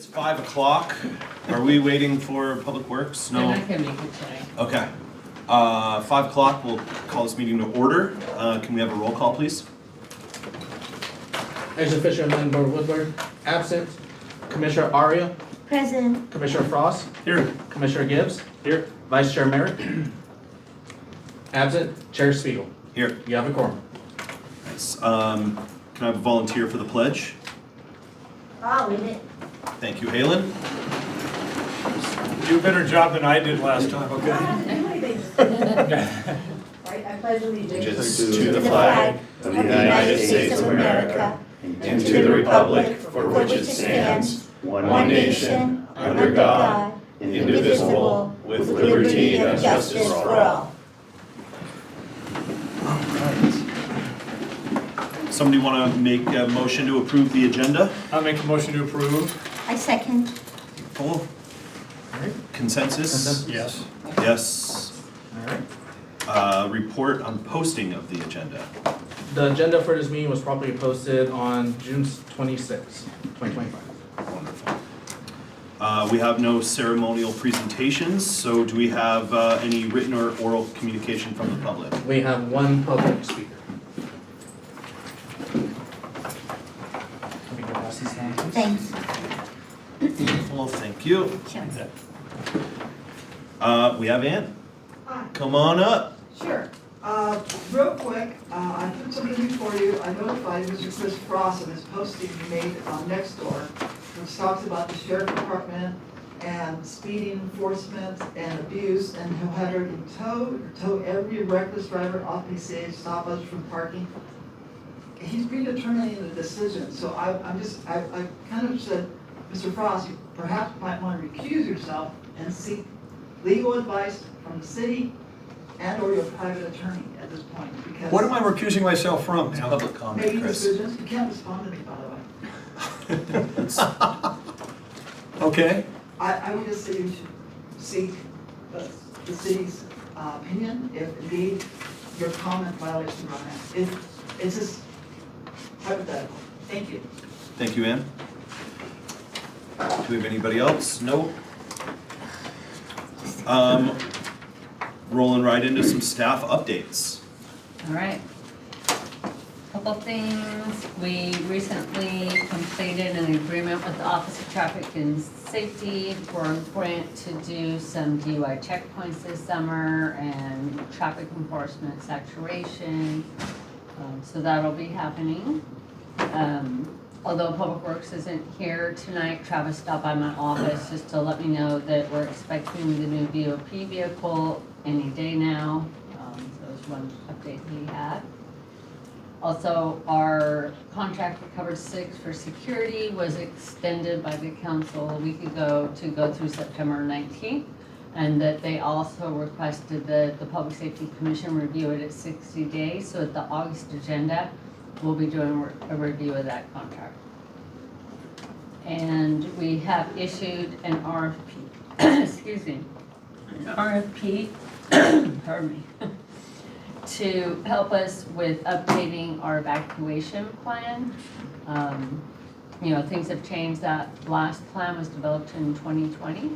It's 5 o'clock. Are we waiting for Public Works? No. And I can make it today. Okay. 5 o'clock, we'll call this meeting to order. Can we have a roll call, please? Agent Fisher and Member Woodward, absent. Commissioner Aria, Present. Commissioner Frost, Here. Commissioner Gibbs, here. Vice Chair Merritt, absent. Chair Spiegel. Here. You have a quorum. Nice. Can I have a volunteer for the pledge? I'll read it. Thank you, Halen. Do a better job than I did last time, okay? Right, I pledge allegiance To the flag of the United States of America and to the republic for which it stands, one nation, under God, indivisible, with liberty and justice for all. Somebody want to make a motion to approve the agenda? I'll make a motion to approve. I second. Cool. Consensus? Yes. Yes. Alright. Report on posting of the agenda. The agenda for this meeting was properly posted on June 26, 2025. Wonderful. We have no ceremonial presentations, so do we have any written or oral communication from the public? We have one public speaker. Can we go past this now, please? Thanks. Well, thank you. Sure. We have Ann. Hi, Come on up. sure. Real quick, I put something before you. I notified Mr. Chris Frost of his posting he made on Nextdoor, which talks about the sheriff department and speeding enforcement and abuse, and he'll have her tow every reckless driver off PCH, stop us from parking. He's predetermining the decision, so I kind of said, Mr. Frost, you perhaps might want to recuse yourself and seek legal advice from the city and or your private attorney at this point, because. What am I recusing myself from now? Public comment, Making Chris. decisions, you can't respond to me, by the way. Okay, I would just say you should seek the city's opinion if indeed your comment violates the Brown Act. It's just hypothetical. Thank you. Thank you, Ann. Do we have anybody else? No? Rolling right into some staff updates. All right. Couple things. We recently completed an agreement with the Office of Traffic and Safety for a grant to do some DUI checkpoints this summer and traffic enforcement saturation. So that'll be happening. Although Public Works isn't here tonight, Travis stopped by my office just to let me know that we're expecting the new VOP vehicle any day now. So there's one update he had. Also, our contract with Cover 6 for security was extended by the council a week ago to go through September 19th. And that they also requested that the Public Safety Commission review it at 60 days. So at the August agenda, we'll be doing a review of that contract. And we have issued an RFP, excuse me, an RFP, pardon me, to help us with updating our evacuation plan. You know, things have changed. That last plan was developed in 2020,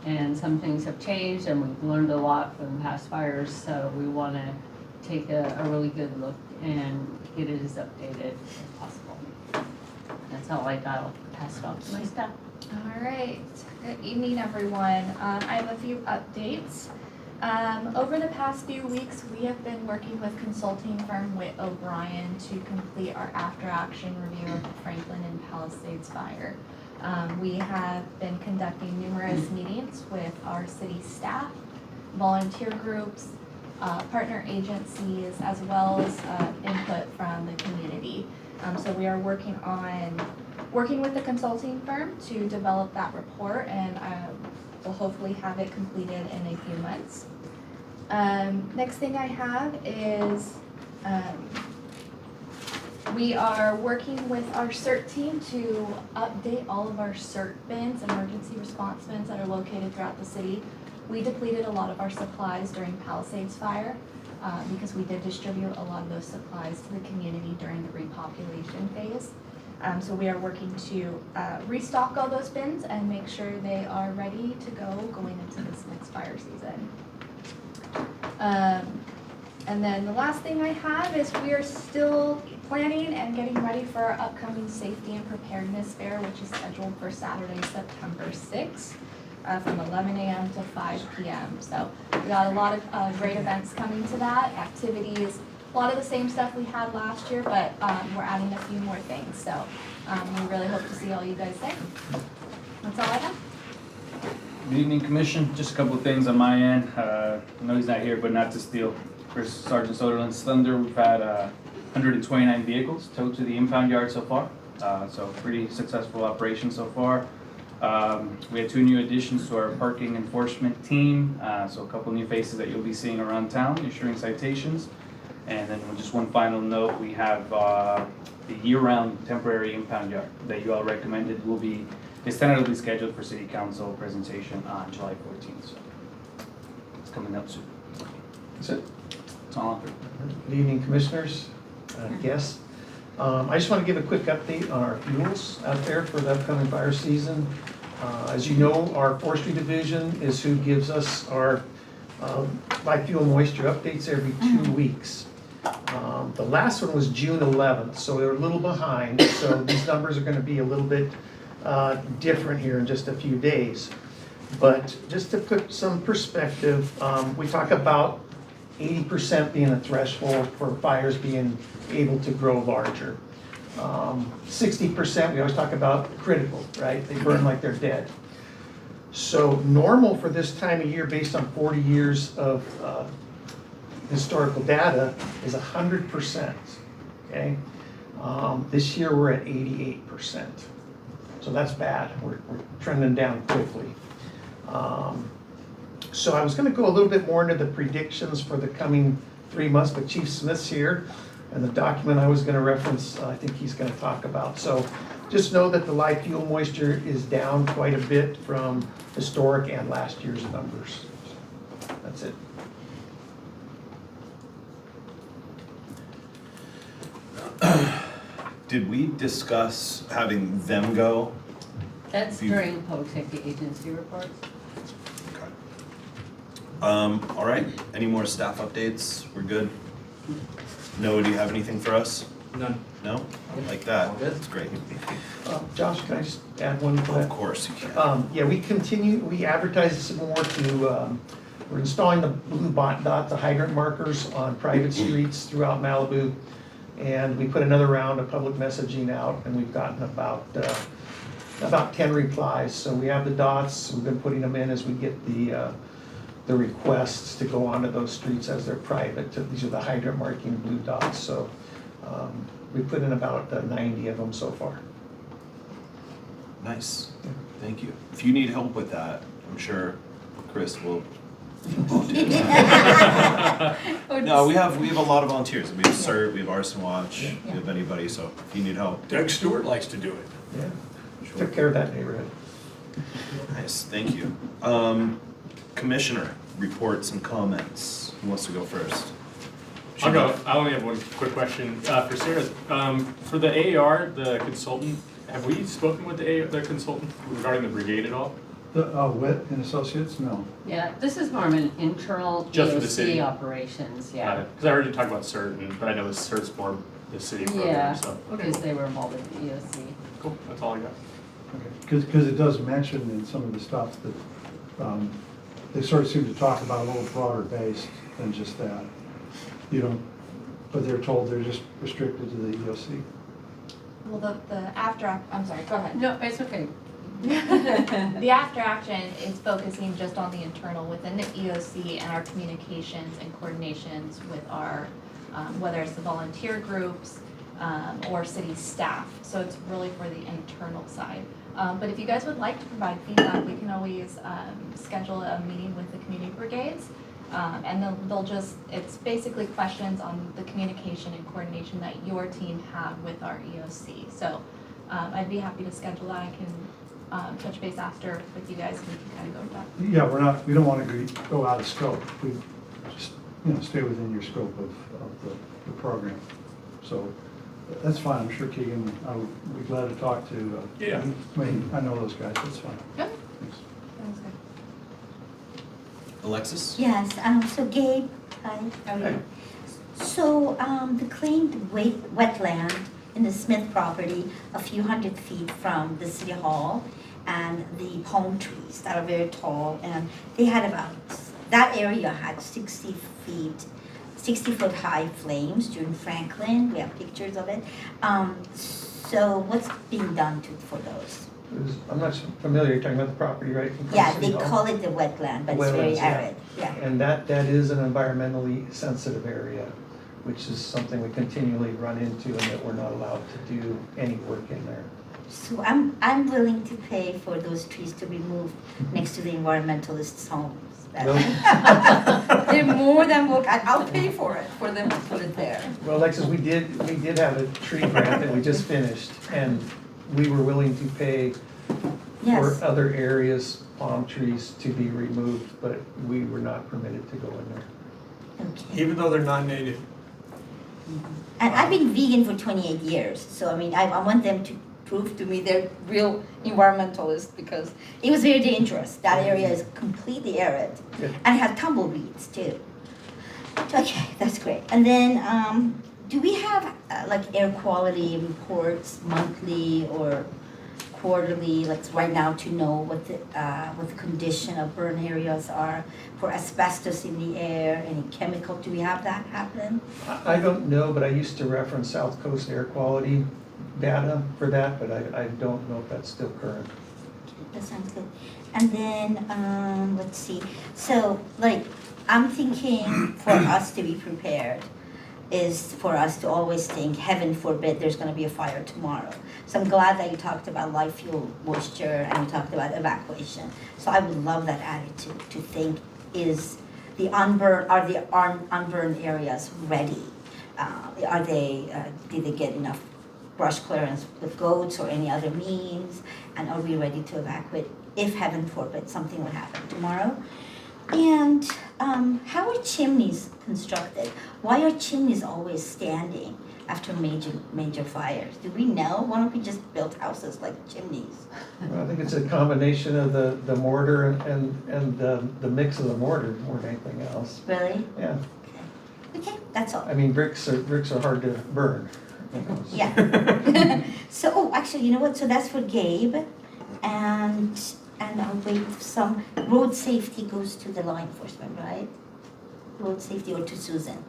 and some things have changed, and we've learned a lot from past fires, so we want to take a really good look and get it as updated as possible. That's all I got. I'll pass it on to my staff. All right, good evening, everyone. I have a few updates. Over the past few weeks, we have been working with consulting firm Witt O'Brien to complete our after-action review of the Franklin and Palisades fire. We have been conducting numerous meetings with our city staff, volunteer groups, partner agencies, as well as input from the community. So we are working with the consulting firm to develop that report, and we'll hopefully have it completed in a few months. Next thing I have is we are working with our CERT team to update all of our CERT bins, emergency response bins that are located throughout the city. We depleted a lot of our supplies during Palisades fire because we did distribute a lot of those supplies to the community during the repopulation phase. So we are working to restock all those bins and make sure they are ready to go going into this next fire season. And then the last thing I have is we are still planning and getting ready for our upcoming safety and preparedness fair, which is scheduled for Saturday, September 6th, from 11 a.m. to 5 p.m. So we got a lot of great events coming to that, activities, a lot of the same stuff we had last year, but we're adding a few more things. So we really hope to see all you guys there. That's all I have. Good evening, Commission. Just a couple of things on my end. I know he's not here, but not to steal Chris Sergeant Soderlund's thunder. We've had 129 vehicles towed to the impound yard so far. So pretty successful operation so far. We had 2 new additions to our parking enforcement team. So a couple new faces that you'll be seeing around town issuing citations. And then just one final note, we have the year-round temporary impound yard that you all recommended will be, is tentatively scheduled for City Council presentation on July 14th. So it's coming up soon. That's it. That's all. Good evening, Commissioners, guests. I just want to give a quick update on our fuels out there for the upcoming fire season. As you know, our forestry division is who gives us our live fuel moisture updates every 2 weeks. The last one was June 11th, so they're a little behind. So these numbers are going to be a little bit different here in just a few days. But just to put some perspective, we talk about 80% being a threshold for fires being able to grow larger. 60%, we always talk about critical, right? They burn like they're dead. So normal for this time of year, based on 40 years of historical data, is 100%, okay? This year we're at 88%. So that's bad, we're trending down quickly. So I was gonna go a little bit more into the predictions for the coming 3 months, but Chief Smith's here, and the document I was gonna reference, I think he's gonna talk about. So just know that the live fuel moisture is down quite a bit from historic and last year's numbers. That's it. Did we discuss having them go? That's You- during POTIC, the agency reports. Okay. All right, any more staff updates? We're good? Noah, do you have anything for us? None. No? Like that, All good. that's great. Josh, can I just add one to that? Of course you can. Yeah, we advertise some more to, we're installing the blue dot, the hydrant markers on private streets throughout Malibu. And we put another round of public messaging out, and we've gotten about 10 replies. So we have the dots, we've been putting them in as we get the requests to go onto those streets as they're private. These are the hydrant marking blue dots. So we put in about 90 of them so far. Nice, thank you. If you need help with that, I'm sure Chris will. No, we have a lot of volunteers. We have CERT, we have Arson Watch, we have anybody, so if you need help. Doug Stewart likes to do it. Yeah, took care of that neighborhood. Nice, thank you. Commissioner, reports and comments. Who wants to go first? I'll go. I only have one quick question for Sarah. For the AAR, the consultant, have we spoken with the consultant regarding the brigade at all? The Witt and Associates, no. Yeah, this is more of an internal Just for the city? EOC operations, yeah. Because I heard you talk about CERT, but I know the CERT's more the city program, Yeah, so. because they were involved with the EOC. Cool, that's all I got. Okay, because it does mention in some of the stuff that they sort of seem to talk about a little broader based than just that. You don't, but they're told they're just restricted to the EOC. Well, the after, I'm sorry, go ahead. No, it's okay. The after action is focusing just on the internal within the EOC and our communications and coordinations with our, whether it's the volunteer groups or city staff. So it's really for the internal side. But if you guys would like to provide feedback, we can always schedule a meeting with the community brigades. And they'll just, it's basically questions on the communication and coordination that your team have with our EOC. So I'd be happy to schedule that. I can touch base after with you guys and we can kind of go with that. Yeah, we don't want to go out of scope. We just, stay within your scope of the program. So That's fine, I'm sure Keegan, I would be glad to talk to. Yeah. I mean, I know those guys, that's fine. Yep. Thanks. Sounds good. Alexis? Yes, so Gabe, hi, how are you? So, the claimed wetland in the Smith property, a few hundred feet from the city hall, and the palm trees that are very tall, and they had that area had 60-foot high flames during Franklin, we have pictures of it. So what's being done for those? I'm not familiar, you're talking about the property, right? in front of Yeah, City they Hall? call it the wetland, but it's very Wetlands, yeah. arid, yeah. And that is an environmentally sensitive area, which is something we continually run into and that we're not allowed to do any work in there. So I'm willing to pay for those trees to be moved next to the environmentalists' homes. They're more than welcome, I'll pay for it, for them to put it there. Well, Alexis, we did have a tree grant that we just finished, and we were willing to pay for Yes, other areas, palm trees to be removed, but we were not permitted to go in there. okay. Even though they're non-native. And I've been vegan for 28 years, so I mean, I want them to prove to me they're real environmentalists because it was very dangerous. That area is completely arid Yeah. and has tumbleweeds too. Okay, that's great. And then, do we have like air quality reports monthly or quarterly, like right now, to know what the condition of burn areas are for asbestos in the air, any chemical? Do we have that happen? I don't know, but I used to reference South Coast air quality data for that, but I don't know if that's still current. That sounds good. And then, let's see, so like, I'm thinking for us to be prepared is for us to always think, heaven forbid, there's gonna be a fire tomorrow. So I'm glad that you talked about live fuel moisture and you talked about evacuation. So I would love that attitude to think, is the unburned areas ready? Did they get enough brush clearance with goats or any other means? And are we ready to evacuate if heaven forbid something would happen tomorrow? And how are chimneys constructed? Why are chimneys always standing after major fires? Do we know? Why don't we just build houses like chimneys? Well, I think it's a combination of the mortar and the mix of the mortar more than anything else. Really? Yeah, Okay, that's all. I mean, bricks are hard to burn. you know, so- Yeah. So, oh, actually, you know what? So that's for Gabe, and I'll wait for some, road safety goes to the law enforcement, right? Road safety, or to Susan?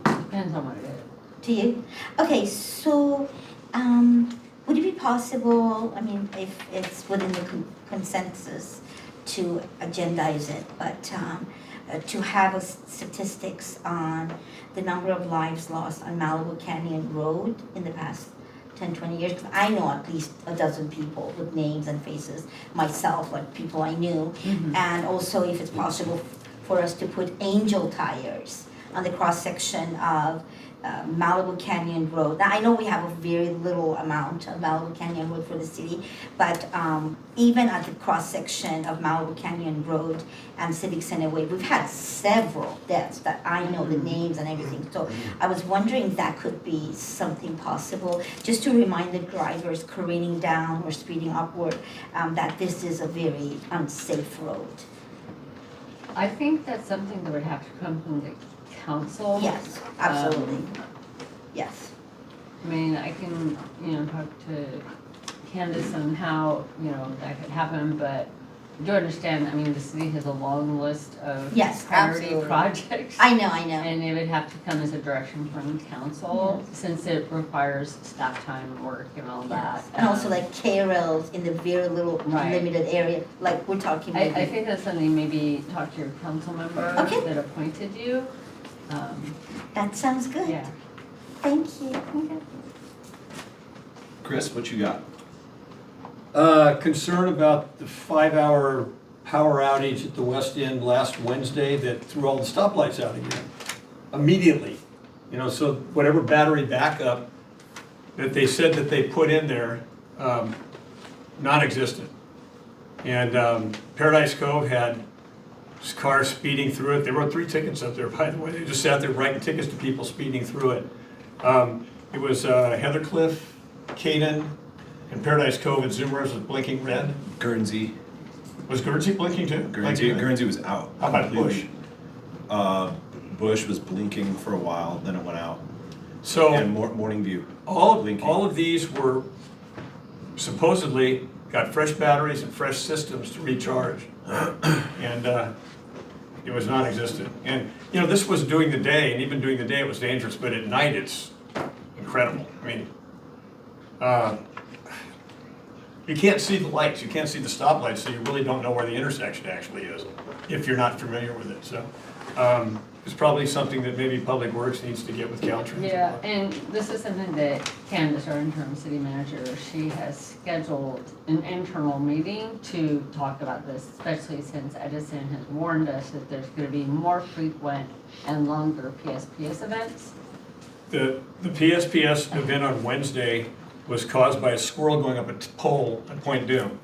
Depends on what it is. To you? Okay, so, would it be possible, I mean, if it's within the consensus to agendize it, but to have statistics on the number of lives lost on Malibu Canyon Road in the past 10, 20 years? 'Cause I know at least a dozen people with names and faces, myself, like people I knew. And also if it's possible for us to put angel tires on the cross-section of Malibu Canyon Road. Now, I know we have a very little amount of Malibu Canyon Road for the city, but even at the cross-section of Malibu Canyon Road and Civic Center Way, we've had several deaths that I know the names and everything. So I was wondering if that could be something possible, just to remind the drivers careening down or speeding upward that this is a very unsafe road. I think that's something that would have to come from the council. Yes, absolutely. Yes. I mean, I can, talk to Candace on how, that could happen, but do understand, I mean, the city has a long list of Yes, priority absolutely. projects. I know. And it would have to come as a direction from council, since it requires staff time and work and all that. And also like K-rails in the very little Right. limited area, like we're talking I maybe. think that's something, maybe talk to your council member Okay. that appointed you. That sounds good. Yeah. Thank you. Chris, what you got? Concern about the 5-hour power outage at the West End last Wednesday that threw all the stoplights out again, immediately. So whatever battery backup that they said that they put in there, non-existent. And Paradise Cove had cars speeding through it. They wrote 3 tickets up there, by the way. They just sat there writing tickets to people speeding through it. It was Heather Cliff, Caden, and Paradise Cove at Zoomers was blinking red. Guernsey. Was Guernsey blinking too? Guernsey, Blinking red? Guernsey was out. How about Bush? Completely. Bush was blinking for a while, then it went out. So And Morning View. all of these were supposedly got fresh batteries and fresh systems to recharge. And it was non-existent. And, you know, this was during the day, and even during the day it was dangerous, but at night it's incredible. I mean, you can't see the lights, you can't see the stoplights, so you really don't know where the intersection actually is, if you're not familiar with it, so. It's probably something that maybe Public Works needs to get with Caltrans. Yeah, and this is something that Candace, our interim city manager, she has scheduled an internal meeting to talk about this, especially since Edison has warned us that there's gonna be more frequent and longer PSPS events. The PSPS event on Wednesday was caused by a squirrel going up a pole at Point Doom.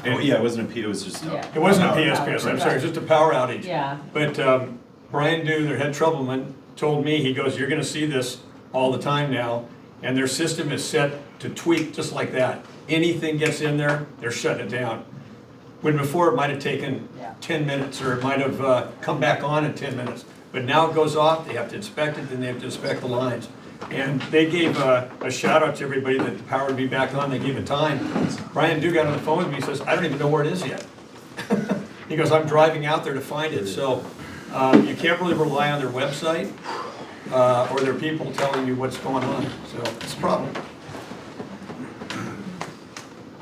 Oh, yeah, it wasn't a P, it was just Yeah. It wasn't a power. PSPS, I'm sorry, it was just a power outage. Yeah, But Brian Dew, their head troubleman, told me, he goes, you're gonna see this all the time now, and their system is set to tweak just like that. Anything gets in there, they're shutting it down. When before it might have taken Yeah. 10 minutes, or it might have come back on in 10 minutes. But now it goes off, they have to inspect it, then they have to inspect the lines. And they gave a shout out to everybody that the power would be back on, they gave a time. Brian Dew got on the phone with me, he says, I don't even know where it is yet. He goes, I'm driving out there to find it, so you can't really rely on their website or their people telling you what's going on, so it's a problem.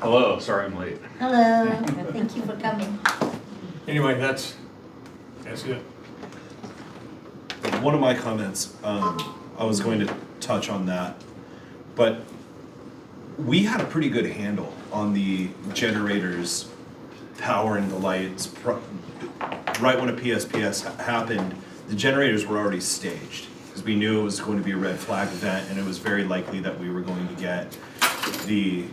Hello, sorry I'm late. Hello, thank you for coming. Anyway, that's it. One of my comments, I was going to touch on that, but we had a pretty good handle on the generators powering the lights. Right when a PSPS happened, the generators were already staged, because we knew it was going to be a red flag event, and it was very likely that we were going to get we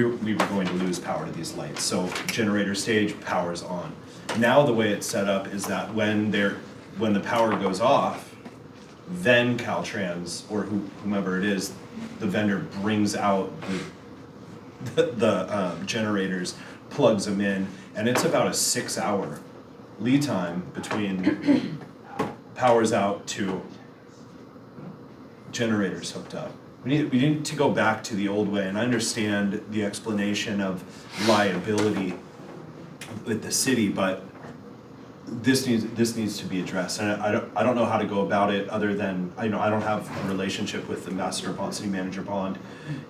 were going to lose power to these lights. So generator stage, power's on. Now the way it's set up is that when the power goes off, then Caltrans, or whomever it is, the vendor brings out the generators, plugs them in, and it's about a 6-hour lead time between powers out to generators hooked up. We need to go back to the old way, and I understand the explanation of liability with the city, but this needs to be addressed, and I don't know how to go about it other than I don't have a relationship with Ambassador Bond, City Manager Bond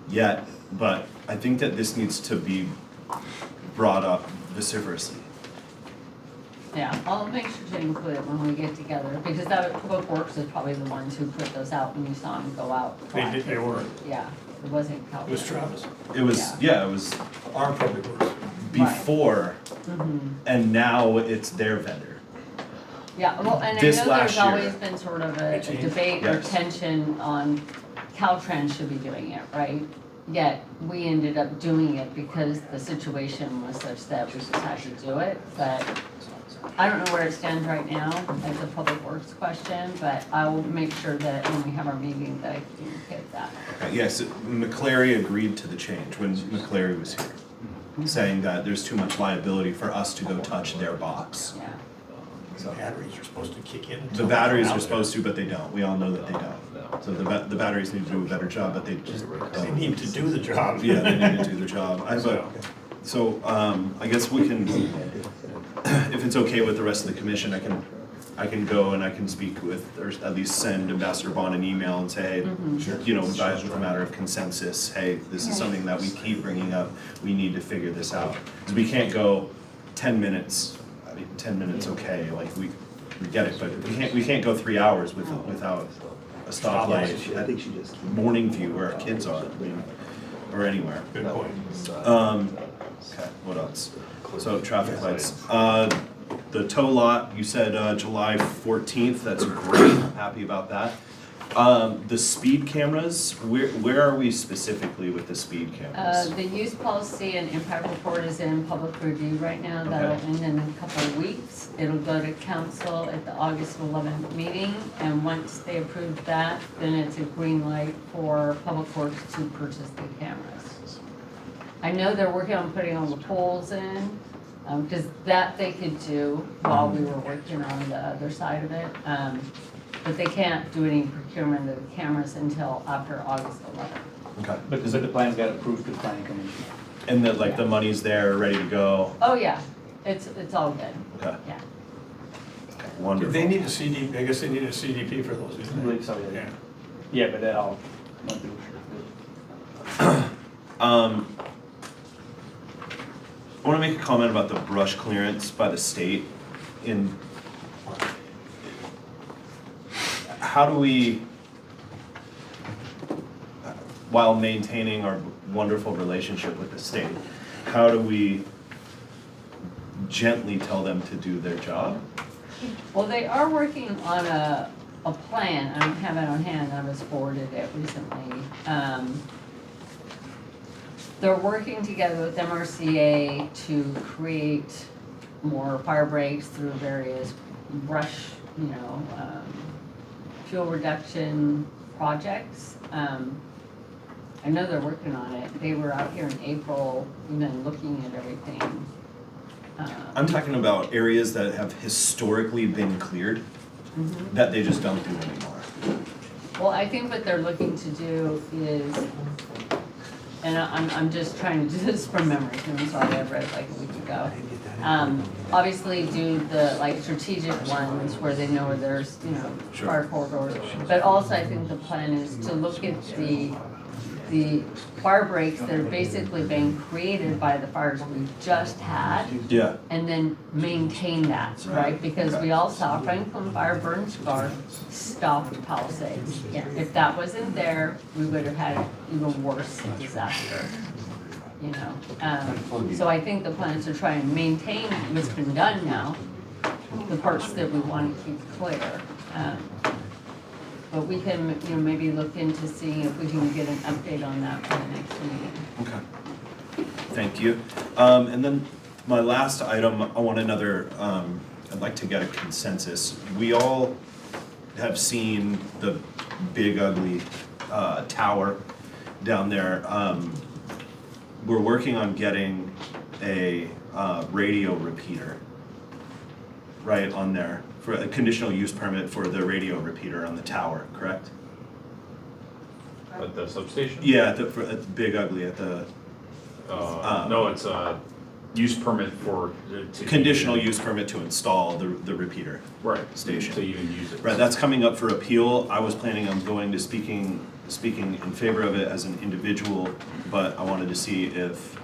yet, but I think that this needs to be brought up vociferously. yeah, I'll make sure to include it when we get together, because that Public Works is probably the ones who put those out when you saw them go out. They were. Yeah, it wasn't It was Caltrans. Travis, It was, yeah, it was our Public Works. before, Mhm. and now it's their vendor. Yeah, well, and I know This there's last year. always been sort of a debate or Yes. tension on Caltrans should be doing it, right? Yet, we ended up doing it because the situation was such that we just had to do it, but I don't know where it stands right now as a Public Works question, but I will make sure that when we have our meeting that I communicate that. Yes, McClary agreed to the change when McClary was here, saying that there's too much liability for us to go touch their box. Yeah, The batteries are supposed to kick in. The batteries are supposed to, but they don't. We all know that they don't. So the batteries need to do a better job, but they just They don't. need to do the job. Yeah, they need to do their job. So I guess we can, if it's okay with the rest of the commission, I can go and I can speak with, or at least send Ambassador Bond an email and say, hey, you know, as a matter of consensus, hey, this is something that we keep bringing up. We need to figure this out. Because we can't go 10 minutes. I mean, 10 minutes, okay, like we get it, but we can't go 3 hours without a stoplight. I think she just. Morning View where our kids are, I mean, or anywhere. Good point. Okay, what else? So traffic lights. The tow lot, you said July 14th, that's great, I'm happy about that. The speed cameras, where are we specifically with the speed cameras? The use policy and impact report is in public review right now. That'll Okay. end in a couple of weeks. It'll go to council at the August 11th meeting, and once they approve that, then it's a green light for Public Works to purchase the cameras. I know they're working on putting all the poles in, because that they could do while we were working on the other side of it. But they can't do any procurement of the cameras until after August 11th. Okay. But the plans got approved through the planning commission. And that like the money's there, ready to go? Oh, yeah, it's all good, Okay, yeah. wonderful. They need a CD, I guess they need a CDP for those, I isn't believe it? so, yeah. Yeah. Yeah, but that all went through. I want to make a comment about the brush clearance by the state. In how do we, while maintaining our wonderful relationship with the state, how do we gently tell them to do their job? Well, they are working on a plan, I don't have it on hand, I was forwarded it recently. They're working together with MRCA to create more fire breaks through various brush, fuel reduction projects. I know they're working on it. They were out here in April, even looking at everything. I'm talking about areas that have historically been cleared that they just don't do anymore. Well, I think what they're looking to do is, and I'm just trying to do this from memory, because I'm sorry, I read it like a week ago. Obviously do the like strategic ones where they know where there's, Sure. fire corridors. But also I think the plan is to look at the fire breaks that are basically being created by the fires we just had, Yeah. and then maintain that, right? Because we all saw Franklin Fire burn scar stopped Palisades. If that wasn't there, we would have had an even worse disaster, So I think the plan is to try and maintain what's been done now, the parts that we want to keep clear. But we can, maybe look into seeing if we can get an update on that for the next meeting. Okay. Thank you. And then my last item, I want I'd like to get a consensus. We all have seen the big ugly tower down there. We're working on getting a radio repeater right on there for a conditional use permit for the radio repeater on the tower, correct? At the substation? Yeah, at the big ugly, at the No, it's a use permit for. to conditional even- use permit to install the repeater. Right, station. to even use it. Right, that's coming up for appeal. I was planning on going to speaking in favor of it as an individual, but I wanted to see if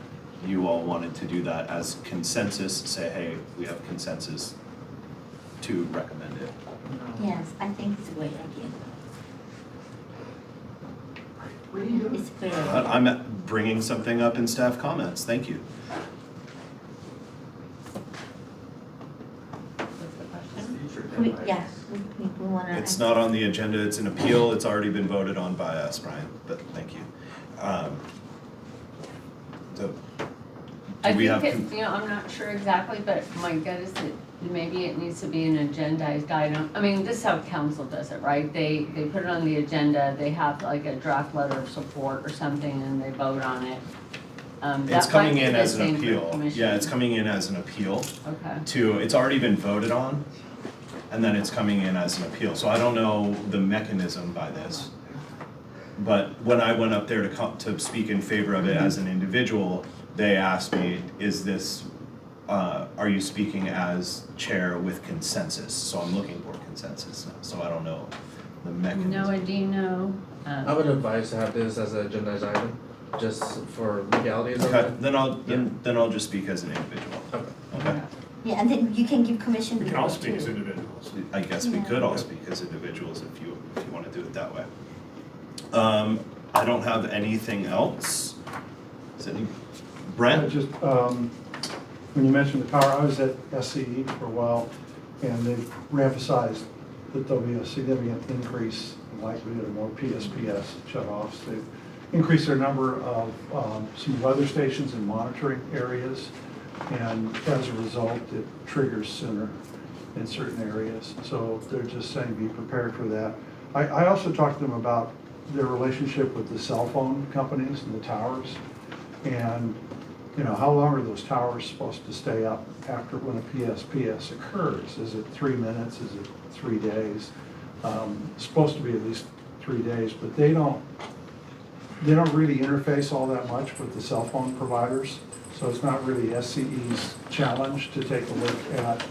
you all wanted to do that as consensus, say, hey, we have consensus to recommend it. Yes, I think it's a great idea. What do you do? It's very. But I'm bringing something up in staff comments. Thank you. What's the question? We wanna. It's not on the agenda. It's an appeal. It's already been voted on by us, Brian, but thank you. So, I do we think have? I'm not sure exactly, but my gut is that maybe it needs to be an agendized item. I mean, this is how council does it, right? They put it on the agenda, they have like a draft letter of support or something, and they vote on it. It's That might coming be in the as an same for appeal. commission. Yeah, it's coming in as an appeal Okay. it's already been voted on, and then it's coming in as an appeal. So I don't know the mechanism by this. But when I went up there to speak in favor of it as an individual, they asked me, is this, are you speaking as chair with consensus? So I'm looking for consensus now, so I don't know the mechanism. No, I do know. I would advise to have this as an agendized item, just for legalities of Okay, it. then I'll just speak as an individual. Okay. Okay, Yeah, and then you can give commission. We can all report speak as too. individuals. I guess we Yeah. could all speak as individuals if you wanna do it that way. I don't have anything else. Is any, Brent? Just, when you mentioned the power, I was at SCE for a while, and they've reemphasized that there'll be a significant increase in likelihood of more PSPS shut-offs. They've increased their number of some weather stations in monitoring areas, and as a result, it triggers sooner in certain areas. So they're just saying be prepared for that. I also talked to them about their relationship with the cell phone companies and the towers. And, you know, how long are those towers supposed to stay up after when a PSPS occurs? Is it 3 minutes? Is it 3 days? It's supposed to be at least 3 days, but they don't really interface all that much with the cell phone providers. So it's not really SCE's challenge to take a look at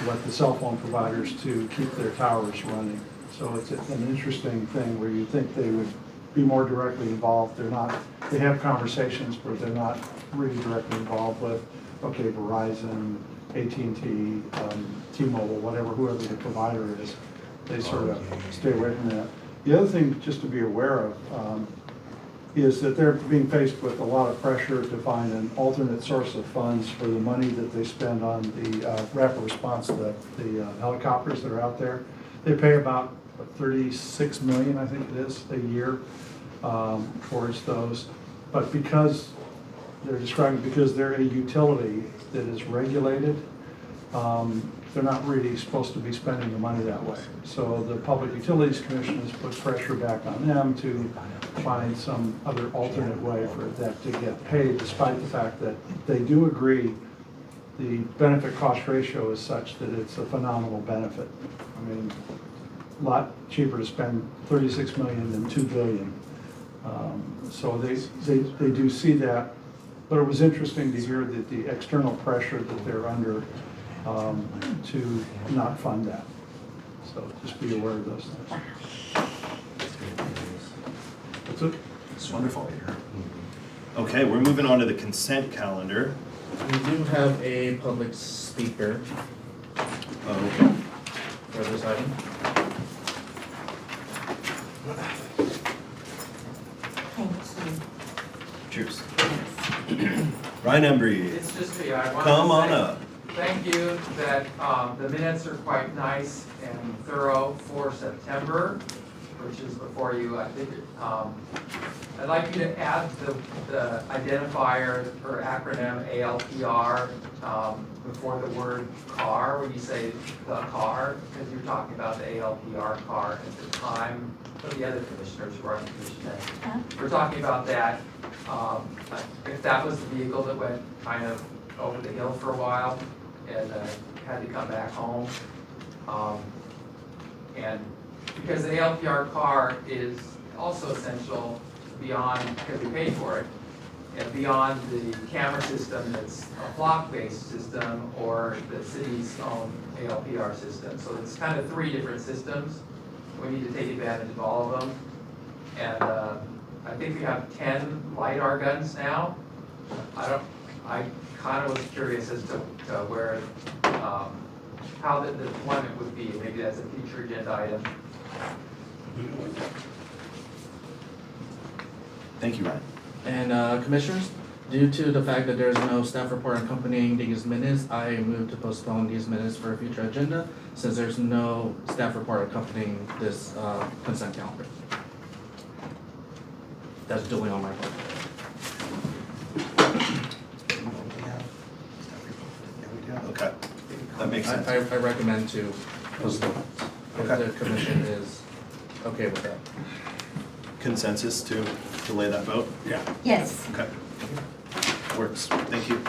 what the cell phone providers to keep their towers running. So it's an interesting thing where you think they would be more directly involved. They're not, they have conversations, but they're not really directly involved with, okay, Verizon, AT&T, T-Mobile, whatever, whoever the provider is. They sort of stay away from that. The other thing just to be aware of is that they're being faced with a lot of pressure to find an alternate source of funds for the money that they spend on the rapid response, the helicopters that are out there. They pay about 36 million, I think it is, a year towards those. But because they're describing, because they're a utility that is regulated, they're not really supposed to be spending the money that way. So the Public Utilities Commission has put pressure back on them to find some other alternate way for that to get paid, despite the fact that they do agree the benefit cost ratio is such that it's a phenomenal benefit. I mean, a lot cheaper to spend 36 million than 2 billion. So they do see that, but it was interesting to hear that the external pressure that they're under to not fund that. So just be aware of those things. That's it. It's wonderful. Okay, we're moving on to the consent calendar. We do have a public speaker Okay. for this item. Thank you. Cheers. Ryan Embry, It's just me, I wanted to come on say up. thank you that the minutes are quite nice and thorough for September, which is before you, I think. I'd like you to add the identifier or acronym ALPR before the word car, when you say the car, because you're talking about the ALPR car at the time of the other commissioners who are on the commission. We're talking about that, if that was the vehicle that went kind of over the hill for a while and had to come back home. And because the ALPR car is also essential beyond, because we paid for it, and beyond the camera system that's a block-based system or the city's own ALPR system. So it's kind of 3 different systems. We need to take advantage of all of them. And I think we have 10 LiDAR guns now. I kind of was curious as to where, how the deployment would be. Maybe that's a future agenda item. Thank you, Ryan. And commissioners, due to the fact that there's no staff report accompanying these minutes, I move to postpone these minutes for a future agenda, since there's no staff report accompanying this consent calendar. That's duly on my part. Okay, that makes sense. I recommend to postpone if Okay. the commission is okay with that. Consensus to delay that vote? Yeah. Yes. Okay. Works, thank you.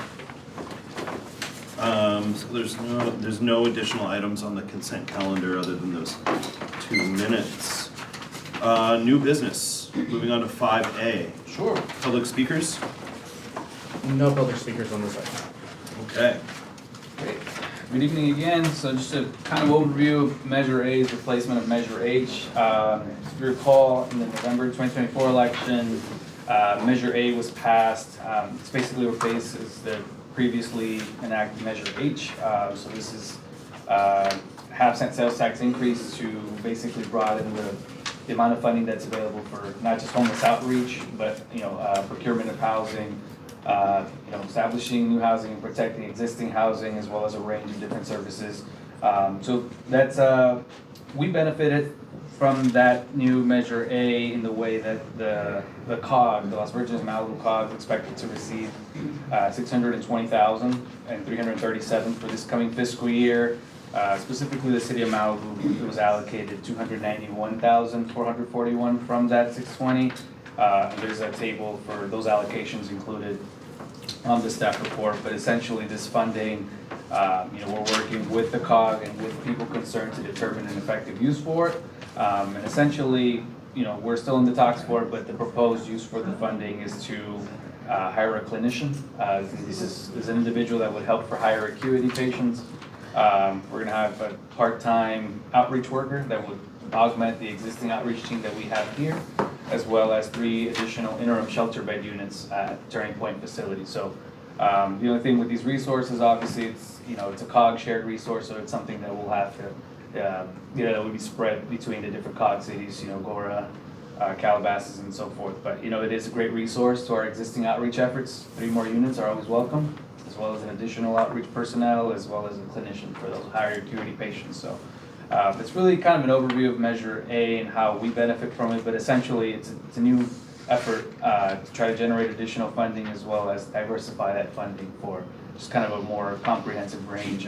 So there's no additional items on the consent calendar other than those 2 minutes. New business, moving on to 5A. Sure. Public speakers? No public speakers on this item. Okay. Great. Good evening again. So just a kind of overview of Measure A's replacement of Measure H. If you recall, in the November 2024 election, Measure A was passed. It's basically replaces the previously enacted Measure H. So this is half-cent sales tax increase to basically broaden the amount of funding that's available for not just homeless outreach, but procurement of housing, establishing new housing and protecting existing housing, as well as a range of different services. So that's we benefited from that new Measure A in the way that the COG, the Las Virgenes Malibu COG, expected to receive $620,337 for this coming fiscal year. Specifically, the city of Malibu, it was allocated $291,441 from that 620. There's a table for those allocations included on the staff report, but essentially this funding, we're working with the COG and with people concerned to determine an effective use for it. And essentially, we're still in the talks for it, but the proposed use for the funding is to hire a clinician. This is an individual that would help for higher acuity patients. We're gonna have a part-time outreach worker that would augment the existing outreach team that we have here, as well as 3 additional interim shelter bed units at Turning Point facility. So the only thing with these resources, obviously, it's a COG shared resource, so it's something that we'll have to, that would be spread between the different COG cities, Gora, Calabasas, and so forth. But it is a great resource to our existing outreach efforts. 3 more units are always welcome, as well as an additional outreach personnel, as well as a clinician for those higher acuity patients. So it's really kind of an overview of Measure A and how we benefit from it, but essentially it's a new effort to try to generate additional funding as well as diversify that funding for just kind of a more comprehensive range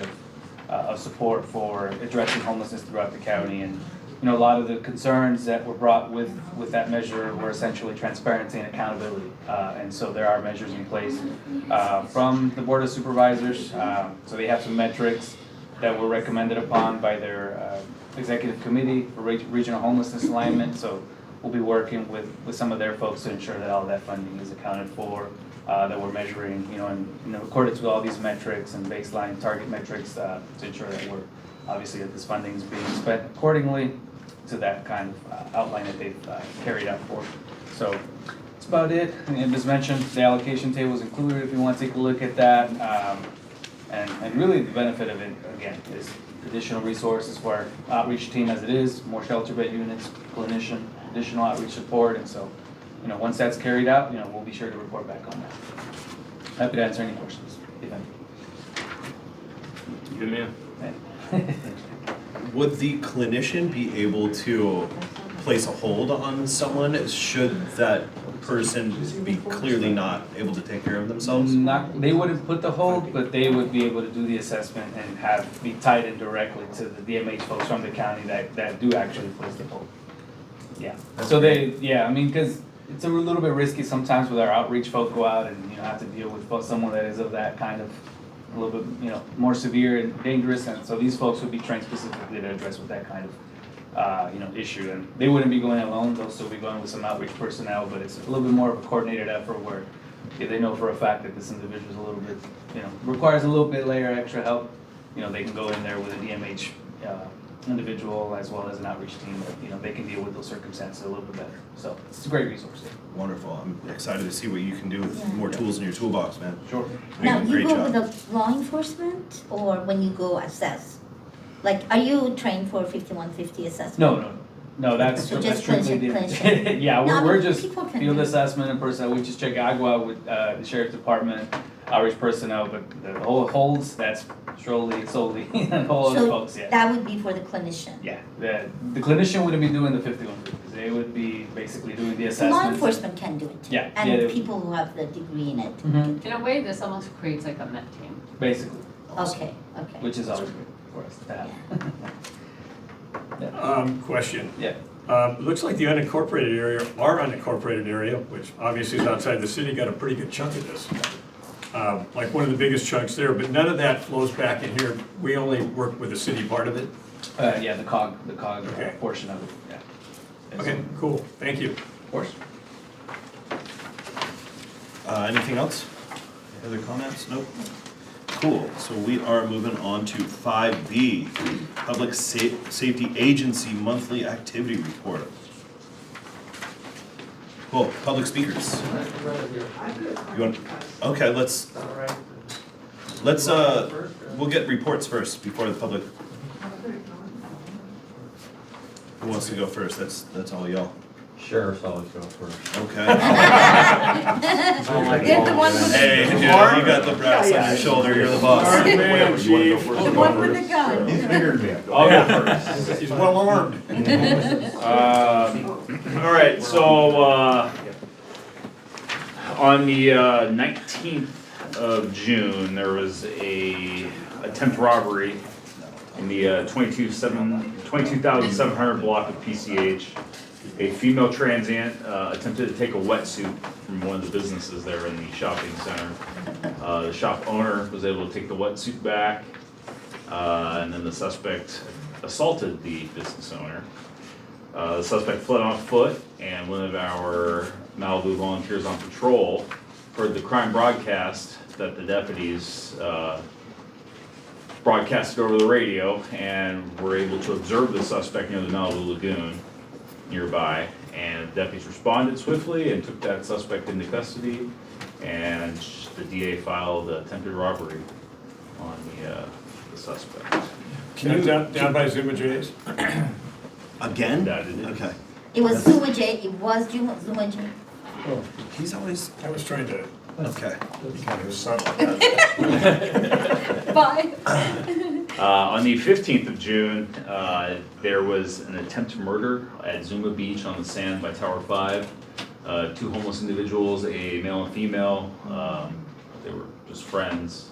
of support for addressing homelessness throughout the county. And a lot of the concerns that were brought with that measure were essentially transparency and accountability. And so there are measures in place from the Board of Supervisors. So they have some metrics that were recommended upon by their executive committee for regional homelessness alignment. So we'll be working with some of their folks to ensure that all that funding is accounted for, that we're measuring, in accordance with all these metrics and baseline target metrics to ensure that we're obviously that this funding is being spent accordingly to that kind of outline that they've carried out for. So that's about it. And as mentioned, the allocation table is included if you want to take a look at that. And really the benefit of it, again, is additional resources for our outreach team as it is, more shelter bed units, clinician, additional outreach support. And so, once that's carried out, we'll be sure to report back on that. Happy to answer any questions, if any. Good man. Would the clinician be able to place a hold on someone should that person be clearly not able to take care of themselves? They wouldn't put the hold, but they would be able to do the assessment and be tied in directly to the DMH folks from the county that do actually place the hold. Yeah. So because it's a little bit risky sometimes with our outreach folk go out and have to deal with someone that is of that kind of a little bit more severe and dangerous, and so these folks would be trained specifically to address with that kind of issue, and they wouldn't be going alone. They'll still be going with some outreach personnel, but it's a little bit more of a coordinated effort where if they know for a fact that this individual is a little bit requires a little bit layer extra help, they can go in there with a DMH individual as well as an outreach team that they can deal with those circumstances a little bit better. So it's a great resource. Wonderful. I'm excited to see what you can do with more tools in your toolbox, man. Sure. Now, Great you go job. with the law enforcement or when you go assess? Like, are you trained for 5150 assessment? No, that's So that's just strictly clinician. yeah, No, we're but just people can field do it. assessment and personnel. We just check. I go out with the sheriff's department, outreach personnel, but the whole holds that's solely and whole other folks. Yeah. That would be for the clinician. Yeah, the clinician wouldn't be doing the 5150s. They would be basically doing the So assessment. law enforcement can do it too. Yeah, And yeah, they- people who have the degree in it. Mhm. In a way, this almost creates like a med team. Basically, Okay. which is always good for us to have. Question. Yeah. It looks like the unincorporated area, our unincorporated area, which obviously is outside the city, got a pretty good chunk of this. Like one of the biggest chunks there, but none of that flows back in here. We only work with the city part of it. Yeah, the cog Okay. portion of it. Yeah. Yes. Okay, cool, thank you. Of course. Anything else? Any other comments? Nope. Cool. So we are moving on to 5B, Public Safety Agency Monthly Activity Report. Cool. Public speakers. You want? Okay. Let's we'll get reports first before the public. Who wants to go first? That's all y'all. Sheriff's always go first. Okay. Get the one with the. Hey, dude, you got the brass on your shoulder, you're the boss. Man, chief. The one with the gun. He's bigger than me. I'll go first. He's well armed. All right, so, on the 19th of June, there was a attempt robbery in the 22,700 block of PCH. A female transient attempted to take a wetsuit from one of the businesses there in the shopping center. The shop owner was able to take the wetsuit back, and then the suspect assaulted the business owner. The suspect fled on foot, and one of our Malibu volunteers on patrol heard the crime broadcast that the deputies broadcasted over the radio, and were able to observe the suspect near the Malibu Lagoon nearby. And deputies responded swiftly and took that suspect into custody, and the DA filed attempted robbery on the suspect. Can you down by Zuma J's? Again? That is it. Okay. It was Zuma J, it was Zuma J. He's always, I was trying to. okay. Bye. On the 15th of June, there was an attempt to murder at Zuma Beach on the sand by Tower 5. Two homeless individuals, a male and female, they were just friends,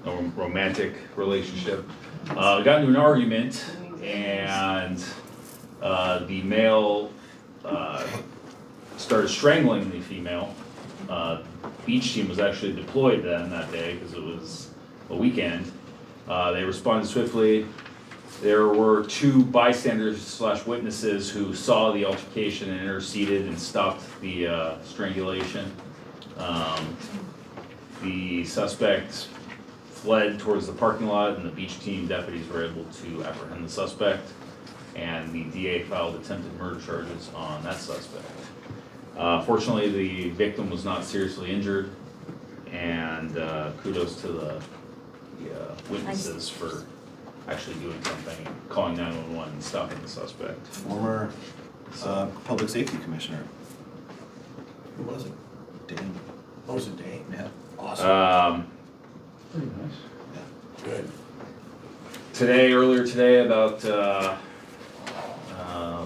no romantic relationship. Got into an argument, and the male started strangling the female. Beach team was actually deployed then that day because it was a weekend. They responded swiftly. There were two bystanders / witnesses who saw the altercation and interceded and stopped the strangulation. The suspect fled towards the parking lot, and the beach team deputies were able to apprehend the suspect, and the DA filed attempted murder charges on that suspect. Fortunately, the victim was not seriously injured, and kudos to the witnesses for actually doing something, calling 911 and stopping the suspect. Former public safety commissioner, Who was it? Dan. Oh, was it Dane? Yeah. Awesome. Pretty nice. Good. Earlier today, about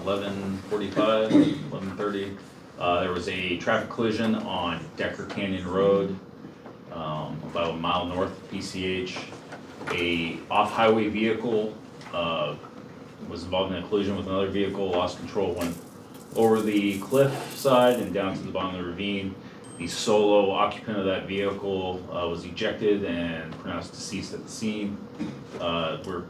11:45, 11:30, there was a traffic collision on Decker Canyon Road, about a mile north of PCH. A off-highway vehicle was involved in a collision with another vehicle, lost control, went over the cliff side and down to the bottom of the ravine. The solo occupant of that vehicle was ejected and pronounced deceased at the scene. We're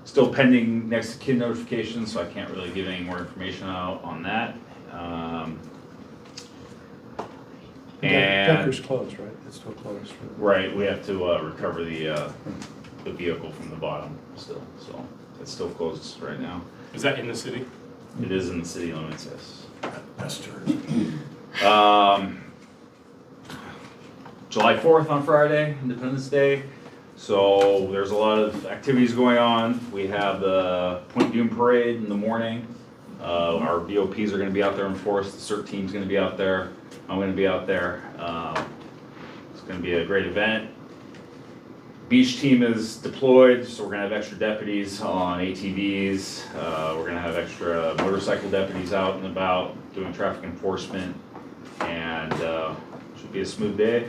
still pending next of kin notification, so I can't really give any more information out on that. Decker's closed, right? It's still closed. Right, we have to recover the vehicle from the bottom still, so it's still closed right now. Is that in the city? It is in the city limits, yes. That's true. July 4th on Friday, Independence Day. So there's a lot of activities going on. We have the Point Doom Parade in the morning. Our VOPs are gonna be out there in force. The CERT team's gonna be out there. I'm gonna be out there. It's gonna be a great event. Beach team is deployed, so we're gonna have extra deputies on ATVs. We're gonna have extra motorcycle deputies out and about doing traffic enforcement, and should be a smooth day.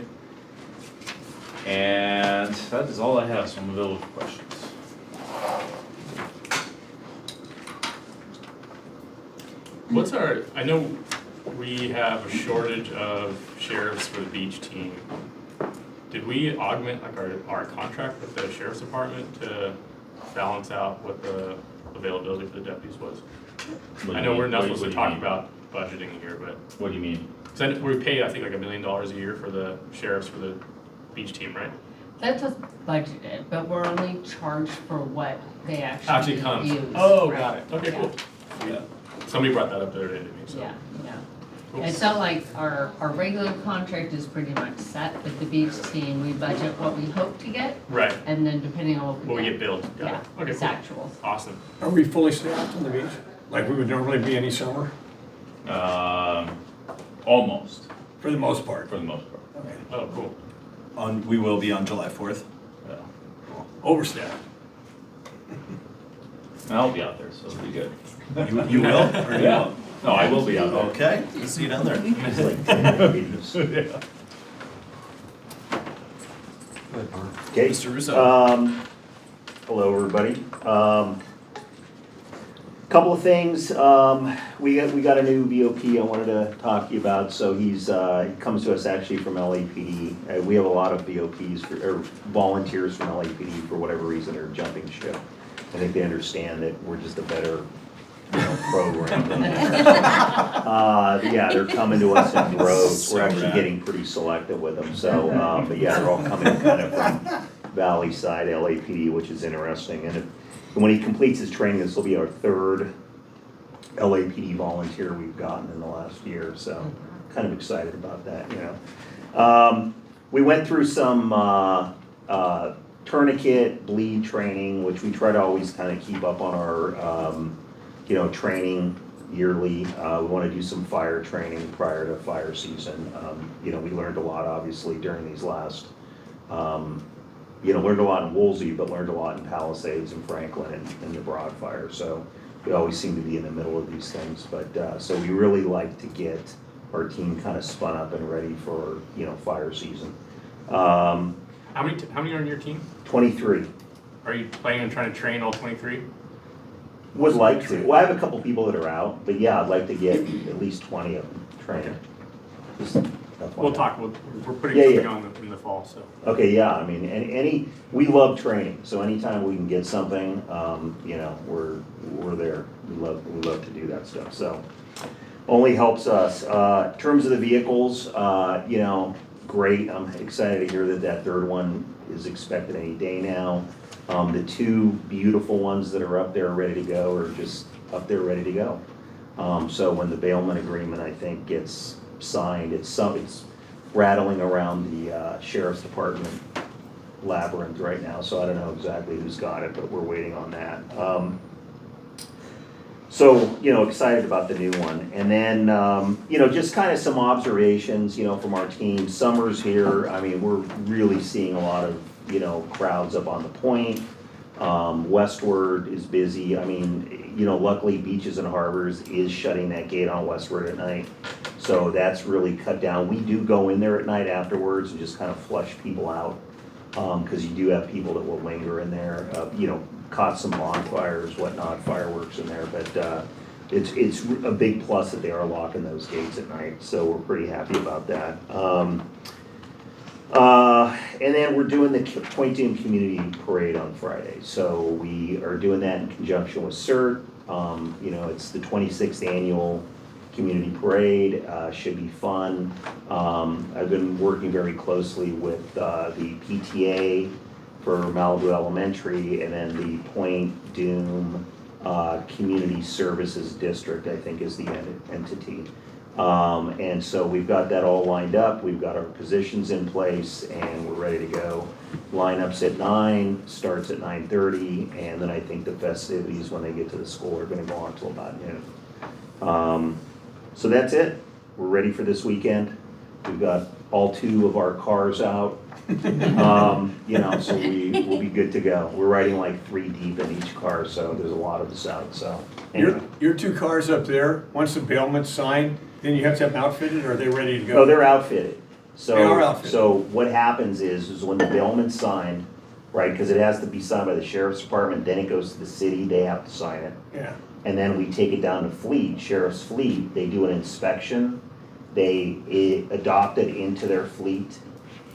And that is all I have, so I'm available for questions. What's our, I know we have a shortage of sheriffs for the beach team. Did we augment like our contract with the sheriff's department to balance out what the availability for the deputies was? I know we're not supposed to talk about budgeting here, but. What do you mean? Cause we pay, I think, like $1 million a year for the sheriffs for the beach team, right? That was budgeted, but we're only charged for what they actually Actually use. comes. Oh, right? got it. Okay, cool. Yeah. Somebody brought that up the other day to me, so. Yeah, yeah. Cool. It's not like our regular contract is pretty much set, but the beach team, we budget what we hope to get, Right, and then depending on what what we we get. get billed, got Yeah, it. Okay, it's cool. actuals. Awesome. Are we fully staffed on the beach? Like we would normally be any summer? Almost, For the most part. for the most part. Okay. Oh, cool. We will be on July 4th. Yeah. Overstaffed. And I'll be out there, so it'll be good. You will, or you Yeah. won't? No, I will be out there. Okay, we'll see you down there. Yeah. Okay. Mr. Russo. Hello, everybody. Couple of things. We got a new VOP I wanted to talk to you about. So he comes to us actually from LAPD. We have a lot of VOPs or volunteers from LAPD for whatever reason are jumping ship. I think they understand that we're just a better program than yeah, they're coming to us in droves. So We're actually rad. getting pretty selective with them. So, but yeah, they're all coming kind of from Valley Side LAPD, which is interesting. And when he completes his training, this will be our third LAPD volunteer we've gotten in the last year. So, kind of excited about that. We went through some tourniquet bleed training, which we try to always kind of keep up on our training yearly. We want to do some fire training prior to fire season. We learned a lot obviously during these last learned a lot in Woolsey, but learned a lot in Palisades and Franklin and the Broad Fire. So we always seem to be in the middle of these things. But so we really like to get our team kind of spun up and ready for fire season. How many are on your team? 23. Are you planning on trying to train all 23? Would like to. Well, I have a couple people that are out, but yeah, I'd like to get at least 20 of them trained. Just have fun. We'll talk. We're putting Yeah, something yeah. on in the fall, so. Okay, yeah, I mean, we love training, so anytime we can get something, we're there. We love to do that stuff, so. Only helps us. In terms of the vehicles, great. I'm excited to hear that third one is expected any day now. The two beautiful ones that are up there ready to go are just up there ready to go. So when the bailment agreement, I think, gets signed, it's rattling around the sheriff's department labyrinth right now, so I don't know exactly who's got it, but we're waiting on that. So, excited about the new one. And then, just kind of some observations, from our team. Summer's here. I mean, we're really seeing a lot of, crowds up on the point. Westward is busy. I mean, luckily Beaches and Harbors is shutting that gate on Westward at night. So that's really cut down. We do go in there at night afterwards and just kind of flush people out. Because you do have people that will linger in there, caught some bonfires, whatnot, fireworks in there, but it's a big plus that they are locking those gates at night, so we're pretty happy about that. And then we're doing the Point Doom Community Parade on Friday, so we are doing that in conjunction with CERT. It's the 26th annual community parade, should be fun. I've been working very closely with the PTA for Malibu Elementary, and then the Point Doom Community Services District, I think, is the entity. And so we've got that all lined up. We've got our positions in place, and we're ready to go. Lineups at 9, starts at 9:30, and then I think the festivities when they get to the school are going to go on till about noon. So that's it. We're ready for this weekend. We've got all 2 of our cars out. So we'll be good to go. We're riding like 3 deep in each car, so there's a lot of us out, so. Anyway. Your 2 cars up there, once the bailment's signed, then you have to have them outfitted, or are they ready to go? No, they're outfitted. So, They are outfitted. So what happens is when the bailment's signed, right, because it has to be signed by the sheriff's department, then it goes to the city, they have to sign it. Yeah. And then we take it down to Fleet, Sheriff's Fleet, they do an inspection, they adopt it into their fleet,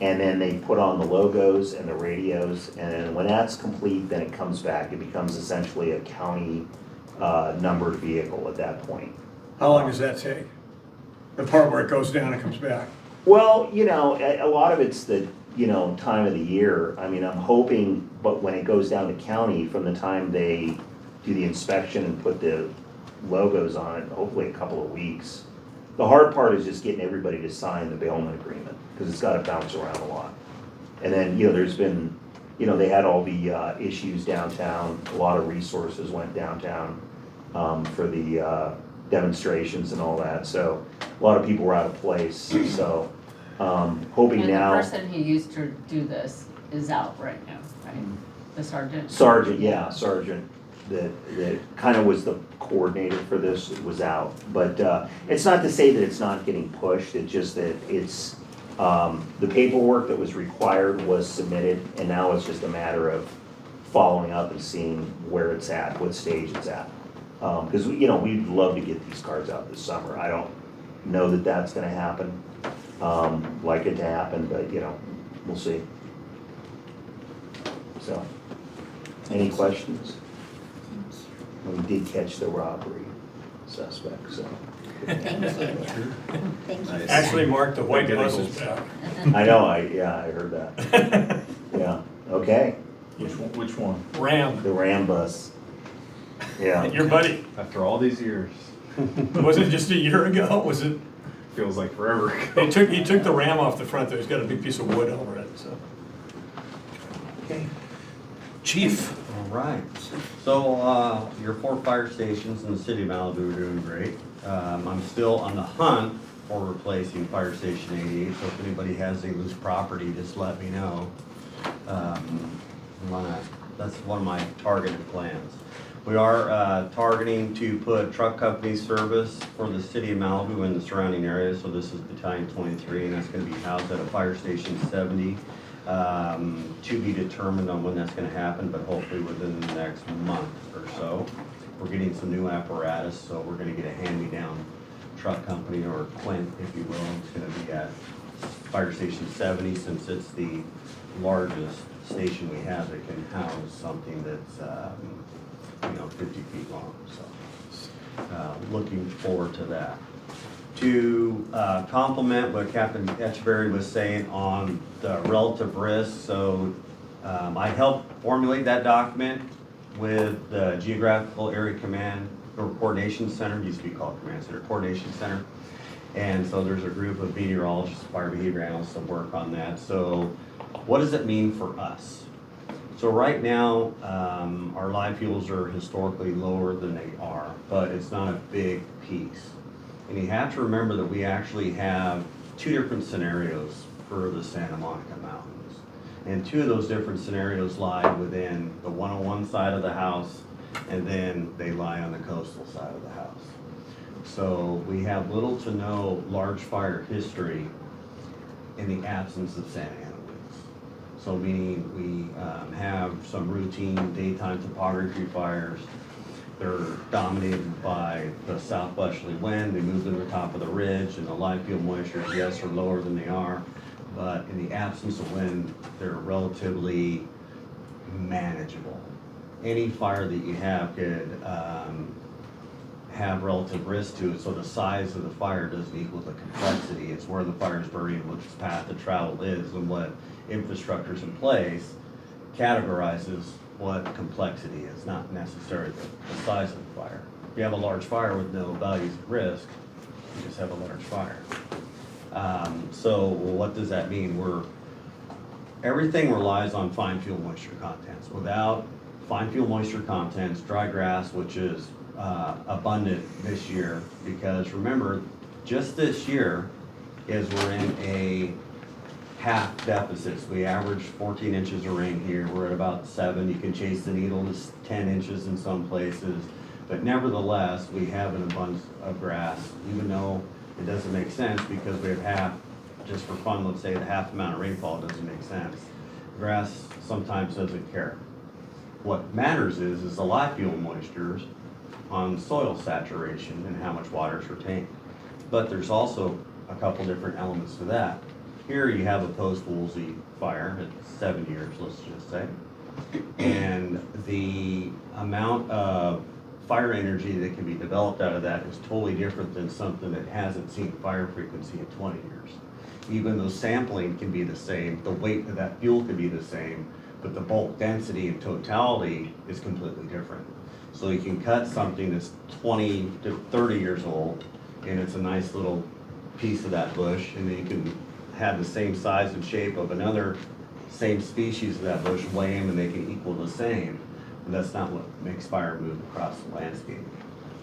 and then they put on the logos and the radios, and then when that's complete, then it comes back. It becomes essentially a county numbered vehicle at that point. How long does that take? The part where it goes down and comes back? Well, a lot of it's the, time of the year. I mean, I'm hoping, but when it goes down to county, from the time they do the inspection and put the logos on it, hopefully a couple of weeks. The hard part is just getting everybody to sign the bailment agreement, because it's gotta bounce around a lot. And then, there's been, they had all the issues downtown, a lot of resources went downtown for the demonstrations and all that, so a lot of people were out of place, so, hoping And the now. person who used to do this is out right now, right? The sergeant? Sergeant, yeah, sergeant, that kind of was the coordinator for this, was out. But it's not to say that it's not getting pushed, it's just that it's, the paperwork that was required was submitted, and now it's just a matter of following up and seeing where it's at, what stage it's at. Because, we'd love to get these cars out this summer. I don't know that that's gonna happen, like it to happen, but, we'll see. So. Any questions? We did catch the robbery suspect, so. Thank you. Thank you. Actually, Mark, the white bus is back. I know, I heard that. Yeah, okay, Which one? Ram, the Ram bus. Yeah, your buddy. After all these years, Was it just a year ago? Was it? feels like forever ago. He took the ram off the front there. It's got a big piece of wood over it, so. okay. Chief, All right, so your 4 fire stations in the city of Malibu are doing great. I'm still on the hunt for replacing Fire Station 88, so if anybody has any loose property, just let me know. That's one of my targeted plans. We are targeting to put truck company service for the city of Malibu and the surrounding areas, so this is Battalion 23, and that's gonna be housed at a Fire Station 70. To be determined on when that's gonna happen, but hopefully within the next month or so. We're getting some new apparatus, so we're gonna get a hand-me-down truck company, or Quint, if you will. It's gonna be at Fire Station 70, since it's the largest station we have that can house something that's, 50 feet long, so. Looking forward to that. To complement what Captain Etcheberry was saying on the relative risk, so I helped formulate that document with the Geographical Area Command or Coordination Center, used to be called Command Center, Coordination Center. And so there's a group of meteorologists, fire behavior analysts that work on that. So what does it mean for us? So right now, our live fuels are historically lower than they are, but it's not a big piece. And you have to remember that we actually have 2 different scenarios for the Santa Monica Mountains. And 2 of those different scenarios lie within the 101 side of the house, and then they lie on the coastal side of the house. So we have little to no large fire history in the absence of Santa Ana winds. So meaning we have some routine daytime topography fires. They're dominated by the southwesterly wind. They move to the top of the ridge, and the live fuel moistures, yes, are lower than they are. But in the absence of wind, they're relatively manageable. Any fire that you have could have relative risk to it, so the size of the fire doesn't equal the complexity. It's where the fire is burning, what its path of travel is, and what infrastructure's in place categorizes what complexity is, not necessarily the size of the fire. If you have a large fire with no values of risk, you just have a large fire. So what does that mean? Everything relies on fine fuel moisture contents. Without fine fuel moisture contents, dry grass, which is abundant this year, because remember, just this year is we're in a half deficits. We average 14 inches of rain here. We're at about 7. You can chase the needle to 10 inches in some places. But nevertheless, we have an abundance of grass, even though it doesn't make sense because we have half, just for fun, let's say the half amount of rainfall doesn't make sense. Grass sometimes doesn't care. What matters is the live fuel moistures on soil saturation and how much water is retained. But there's also a couple different elements to that. Here you have a post-Woolsey fire at 7 years, let's just say. And the amount of fire energy that can be developed out of that is totally different than something that hasn't seen fire frequency in 20 years. Even though sampling can be the same, the weight of that fuel can be the same, but the bulk density and totality is completely different. So you can cut something that's 20 to 30 years old, and it's a nice little piece of that bush, and then you can have the same size and shape of another same species of that bush, weigh them, and they can equal the same. And that's not what makes fire move across the landscape.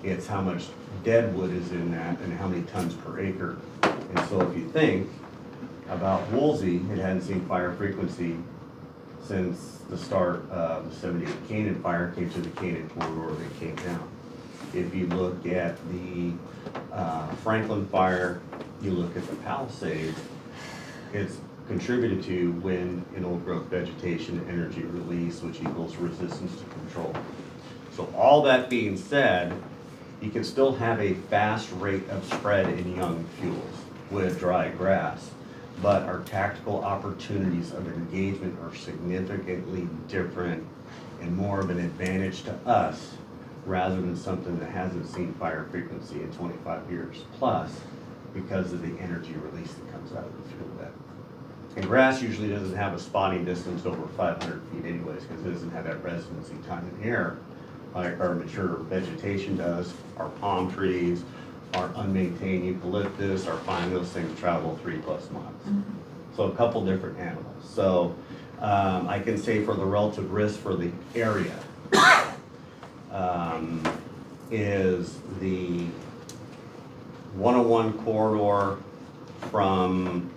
It's how much dead wood is in that and how many tons per acre. And so if you think about Woolsey, it hadn't seen fire frequency since the start of the 78 Canaan fire came to the Canaan corridor that came down. If you look at the Franklin fire, you look at the Palisades, it's contributed to wind and old growth vegetation energy release, which equals resistance to control. So all that being said, you can still have a fast rate of spread in young fuels with dry grass, but our tactical opportunities of engagement are significantly different and more of an advantage to us rather than something that hasn't seen fire frequency in 25 years plus because of the energy release that comes out of the fuel bed. And grass usually doesn't have a spotting distance over 500 feet anyways because it doesn't have that residency time in air like our mature vegetation does. Our palm trees, our unmaintained eucalyptus, our pine, those things travel 3+ miles. So a couple different animals. So I can say for the relative risk for the area is the 101 corridor from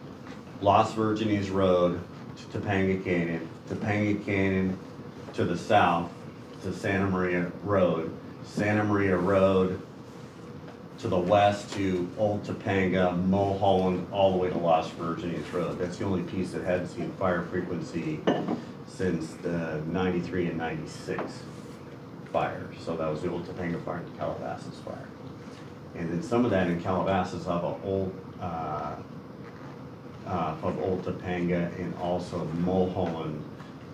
Las Virgenes Road to Topanga Canyon to the south to Santa Maria Road to the west to Old Topanga, Mulholland, all the way to Las Virgenes Road. That's the only piece that hadn't seen fire frequency since the 93 and 96 fires. So that was the Old Topanga fire and the Calabasas fire. And then some of that in Calabasas of Old Topanga and also Mulholland,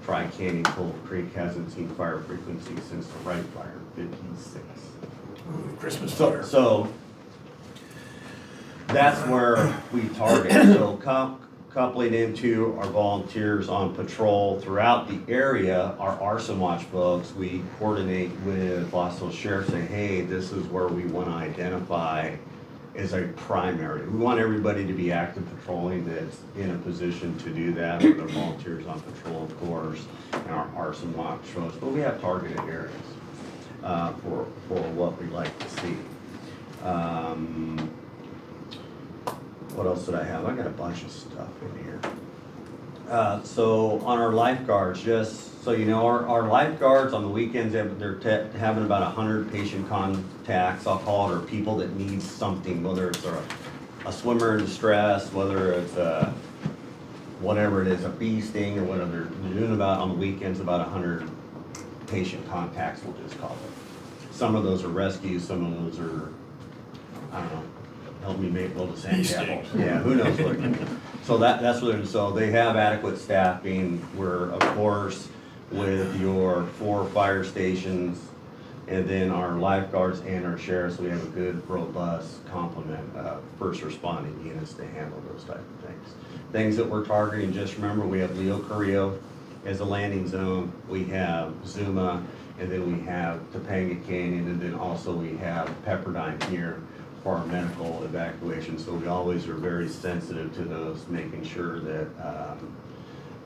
Tri-Canyon, Cove Creek hasn't seen fire frequency since the Wright fire in 56. Christmas fire. So that's where we target. So coupling into our volunteers on patrol throughout the area, our arson watch folks, we coordinate with Los Angeles Sheriff, say, hey, this is where we want to identify as a primary. We want everybody to be active patrolling that's in a position to do that, with our volunteers on patrol, of course, and our arson watch folks. But we have targeted areas for what we like to see. What else did I have? I got a bunch of stuff in here. So on our lifeguards, just so you know, our lifeguards on the weekends, they're having about 100 patient contacts, I'll call it, or people that need something, whether it's a swimmer in distress, whether it's whatever it is, a bee sting or whatever. They're doing about, on the weekends, about 100 patient contacts, we'll just call it. Some of those are rescues, some of those are, I don't know, help me build a sandcastle. Yeah, who knows what. So that's what, so they have adequate staffing. We're, of course, with your 4 fire stations and then our lifeguards and our sheriffs, we have a good, robust complement of first responding units to handle those type of things. Things that we're targeting, just remember, we have Leo Carrillo as a landing zone, we have Zuma, and then we have Topanga Canyon, and then also we have Pepperdine here for our medical evacuation. So we always are very sensitive to those, making sure that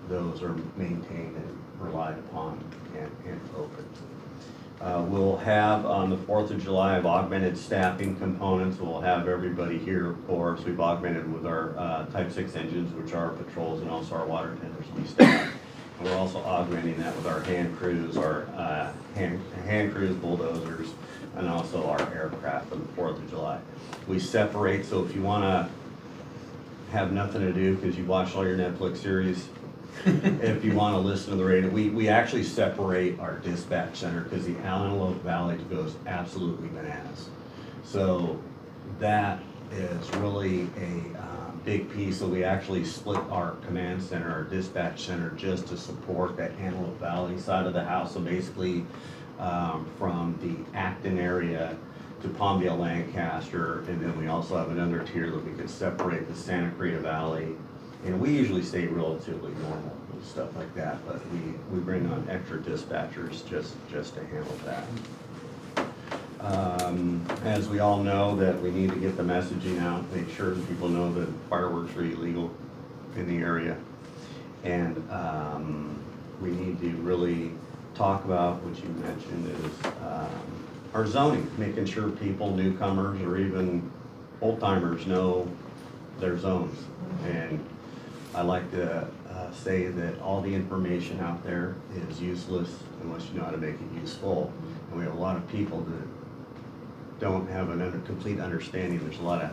those are maintained and relied upon and open. We'll have on the 4th of July of augmented staffing components. We'll have everybody here, of course. We've augmented with our Type 6 engines, which are our patrols, and also our water tenders we staff. And we're also augmenting that with our hand crews, hand crews, bulldozers, and also our aircraft for the 4th of July. We separate, so if you want to have nothing to do because you watched all your Netflix series, if you want to listen to the radio, we actually separate our dispatch center because the Antelope Valley goes absolutely bananas. So that is really a big piece. So we actually split our command center, our dispatch center, just to support that Antelope Valley side of the house. So basically from the Acton area to Palmdale, Lancaster, and then we also have another tier that we could separate the Santa Cruz Valley. And we usually stay relatively normal with stuff like that, but we bring on extra dispatchers just to handle that. As we all know, that we need to get the messaging out, make sure that people know that fireworks are illegal in the area. And we need to really talk about what you mentioned is our zoning, making sure people, newcomers or even old timers know their zones. And I like to say that all the information out there is useless unless you know how to make it useful. And we have a lot of people that don't have a complete understanding. There's a lot of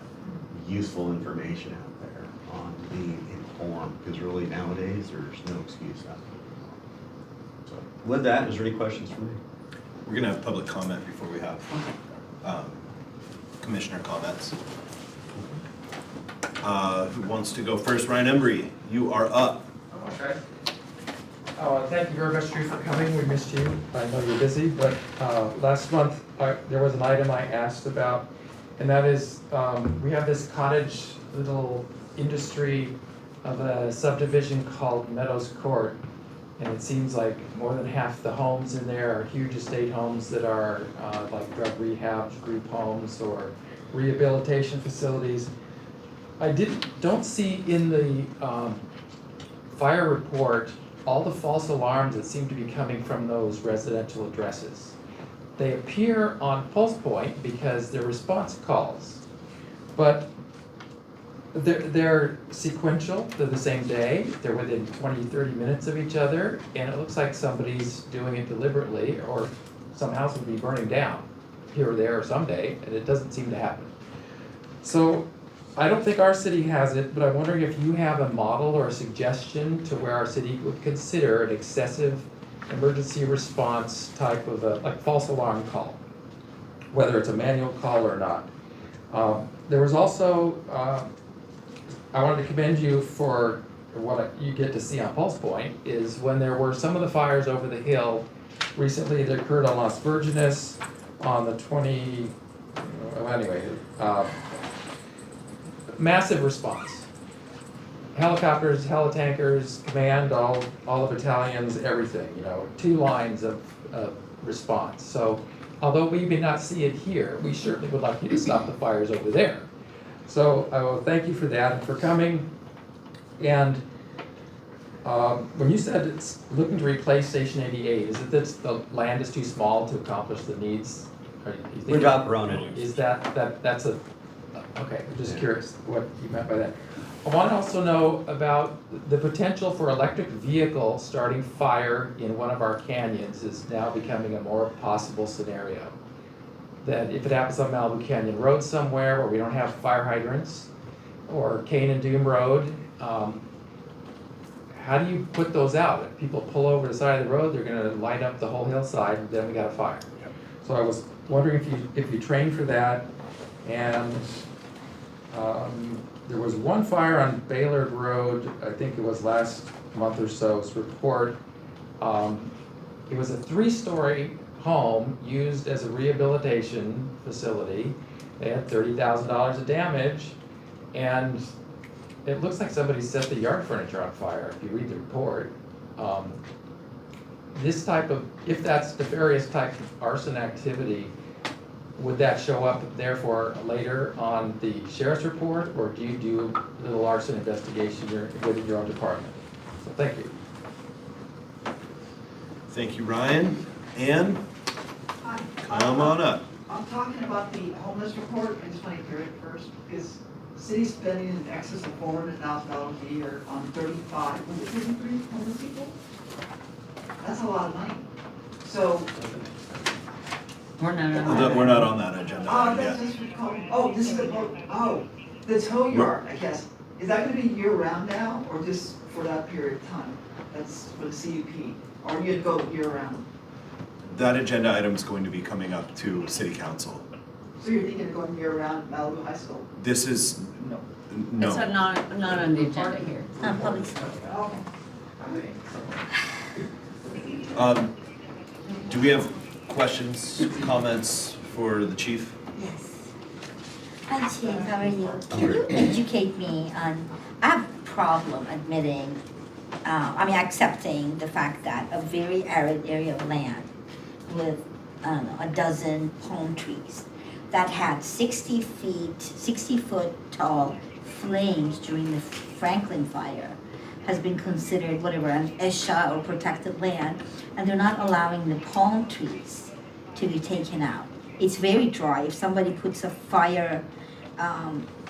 useful information out there on being informed, because really nowadays there's no excuse out there. So with that, is there any questions for me? We're gonna have public comment before we have commissioner comments. Who wants to go first? Ryan Embry, you are up. Okay. Thank you very much, Drew, for coming. We missed you. I know you're busy, but last month there was an item I asked about, and that is we have this cottage little industry of a subdivision called Meadows Court, and it seems like more than half the homes in there are huge estate homes that are like drug rehabs, group homes, or rehabilitation facilities. I don't see in the fire report all the false alarms that seem to be coming from those residential addresses. They appear on Pulse Point because they're response calls, but they're sequential, they're the same day, they're within 20, 30 minutes of each other, and it looks like somebody's doing it deliberately, or some house would be burning down here or there someday, and it doesn't seem to happen. So I don't think our city has it, but I'm wondering if you have a model or a suggestion to where our city would consider an excessive emergency response type of like false alarm call, whether it's a manual call or not. There was also, I wanted to commend you for what you get to see on Pulse Point, is when there were some of the fires over the hill recently that occurred on Las Virgenes on the massive response. Helicopters, helitankers, command, all the battalions, everything, 2 lines of response. So although we may not see it here, we certainly would like you to stop the fires over there. So I will thank you for that and for coming. And when you said it's looking to replace Station 88, is it that the land is too small to accomplish the needs? We've outgrown it. Is that's a, okay, I'm just curious what you meant by that. I want to also know about the potential for electric vehicle starting fire in one of our canyons is now becoming a more possible scenario. That if it happens on Malibu Canyon Road somewhere where we don't have fire hydrants, or Cane and Doom Road, how do you put those out? If people pull over the side of the road, they're gonna light up the whole hillside, and then we got a fire. So I was wondering if you trained for that. And there was one fire on Baylord Road, I think it was last month or so's report. It was a 3-story home used as a rehabilitation facility. They had $30,000 of damage, and it looks like somebody set the yard furniture on fire, if you read the report. This type of, if that's nefarious type of arson activity, would that show up therefore later on the sheriff's report, or do you do a little arson investigation within your own department? So thank you. Thank you, Ryan. Ann, Hi. come on up. I'm talking about the homeless report. I just want to hear it first, because the city's spending in excess of $400,000 a year on 35, was it 33 homeless people? That's a lot of money. So, We're not We're not on that agenda that's yet. just what you call it. Oh, this is the tow yard, I guess. Is that gonna be year-round now, or just for that period of time? That's for the CUP, or you'd go year-round? That agenda item is going to be coming up to city council. So you're thinking of going year-round at Malibu High School? This is, no. It's not on the agenda here. Public school. Okay. Do we have questions, comments for the chief? Yes. Hi Chief, how are you? Can you educate me on, I have a problem admitting, accepting the fact that a very arid area of land with, a dozen palm trees that had 60 foot tall flames during the Franklin fire has been considered whatever, an ESHA or protected land, and they're not allowing the palm trees to be taken out. it's very dry. If somebody puts a fire,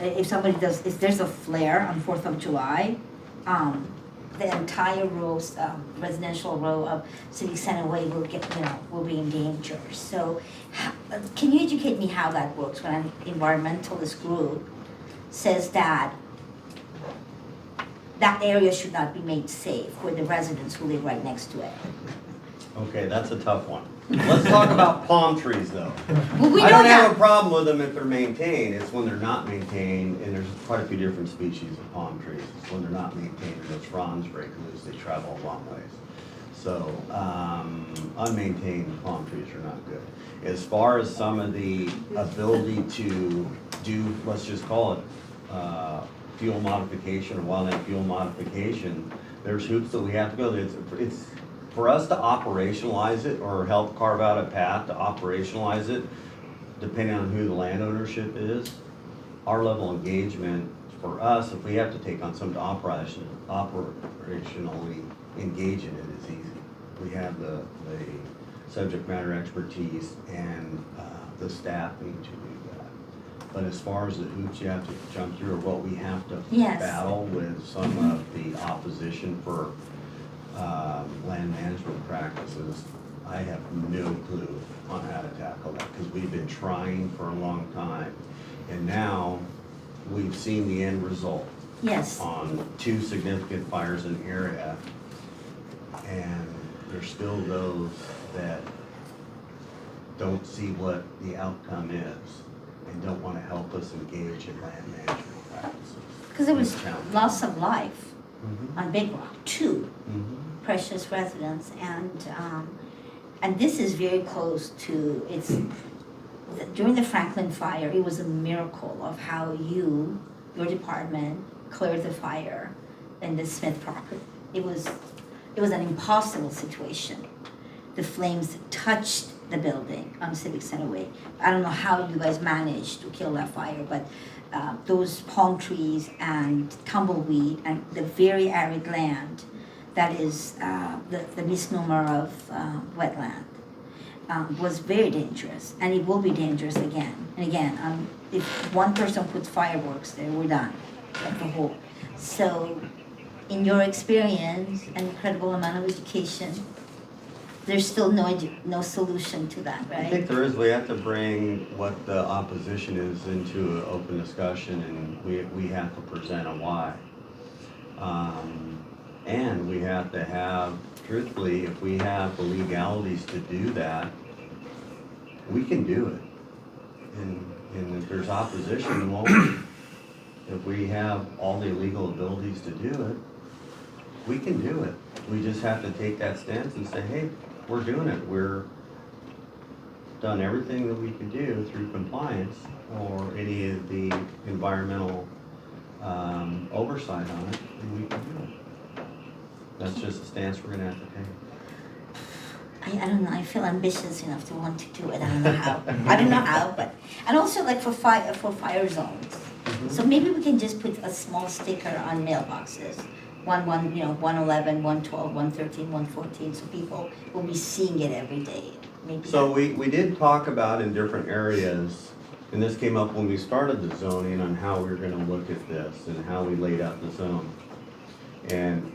if there's a flare on 4th of July, the entire residential row of Civic Center Way will be in danger. So, can you educate me how that works when an environmentalist group says that area should not be made safe for the residents who live right next to it? Okay, that's a tough one. Let's talk about palm trees though. Well, we I know don't have that. a problem with them if they're maintained, it's when they're not maintained, and there's quite a few different species of palm trees. It's when they're not maintained, and those fronds break loose, they travel a long ways. So, unmaintained palm trees are not good. As far as some of the ability to do, let's just call it, fuel modification or wildland fuel modification, there's hoops that we have to go. It's for us to operationalize it or help carve out a path to operationalize it, depending on who the land ownership is, our level of engagement for us, if we have to take on something to operationally engage in it, is easy. We have the subject matter expertise and the staffing to do that. But as far as the hoops you have to jump through or what we have to battle with some of the opposition for land management practices, I have no clue on how to tackle that because we've been trying for a long time. And now we've seen the end result. Yes. On 2 significant fires in the area. And there's still those that don't see what the outcome is and don't want to help us engage in land management practices. Because there was loss of life on Big Rock, 2 precious residents, and this is very close to during the Franklin fire. It was a miracle of how your department cleared the fire in the Smith property. It was an impossible situation. The flames touched the building on Civic Center Way. I don't know how you guys managed to kill that fire, but those palm trees and tumbleweed and the very arid land that is the misnomer of wetland was very dangerous, and it will be dangerous again. And again, if one person puts fireworks there, we're done, like the whole. So, in your experience and incredible amount of education, there's still no solution to that, right? I think there is. We have to bring what the opposition is into an open discussion, and we have to present a why. And we have to have, truthfully, if we have the legalities to do that, we can do it. And if there's opposition, we won't. If we have all the legal abilities to do it, we can do it. We just have to take that stance and say, hey, we're doing it. We're done everything that we can do through compliance or any of the environmental oversight on it, and we can do it. That's just a stance we're gonna have to take. I don't know, I feel ambitious enough to want to do it. I don't know how. I don't know how, but, and also like for fire zones. So maybe we can just put a small sticker on mailboxes. 111, 112, 113, 114, so people will be seeing it every day. Maybe so we did talk about in different areas, and this came up when we started the zoning on how we were gonna look at this and how we laid out the zone. And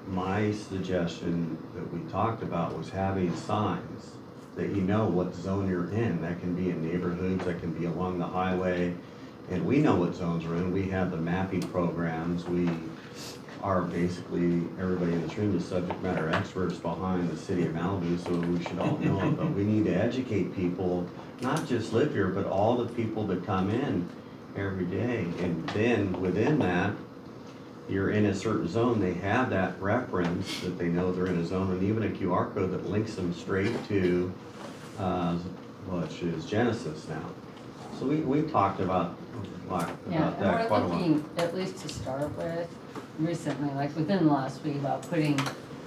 my suggestion that we talked about was having signs that you know what zone you're in. That can be in neighborhoods, that can be along the highway, and we know what zones we're in. We have the mapping programs. We are basically, everybody in this room is subject matter experts behind the city of Malibu, so we should all know it. But we need to educate people, not just live here, but all the people that come in every day. And then within that, you're in a certain zone, they have that reference that they know they're in a zone, and even a QR code that links them straight to, which is Genesis now. So we talked about that quite a and we're lot. looking, at least to start with, recently, like within the last week, about putting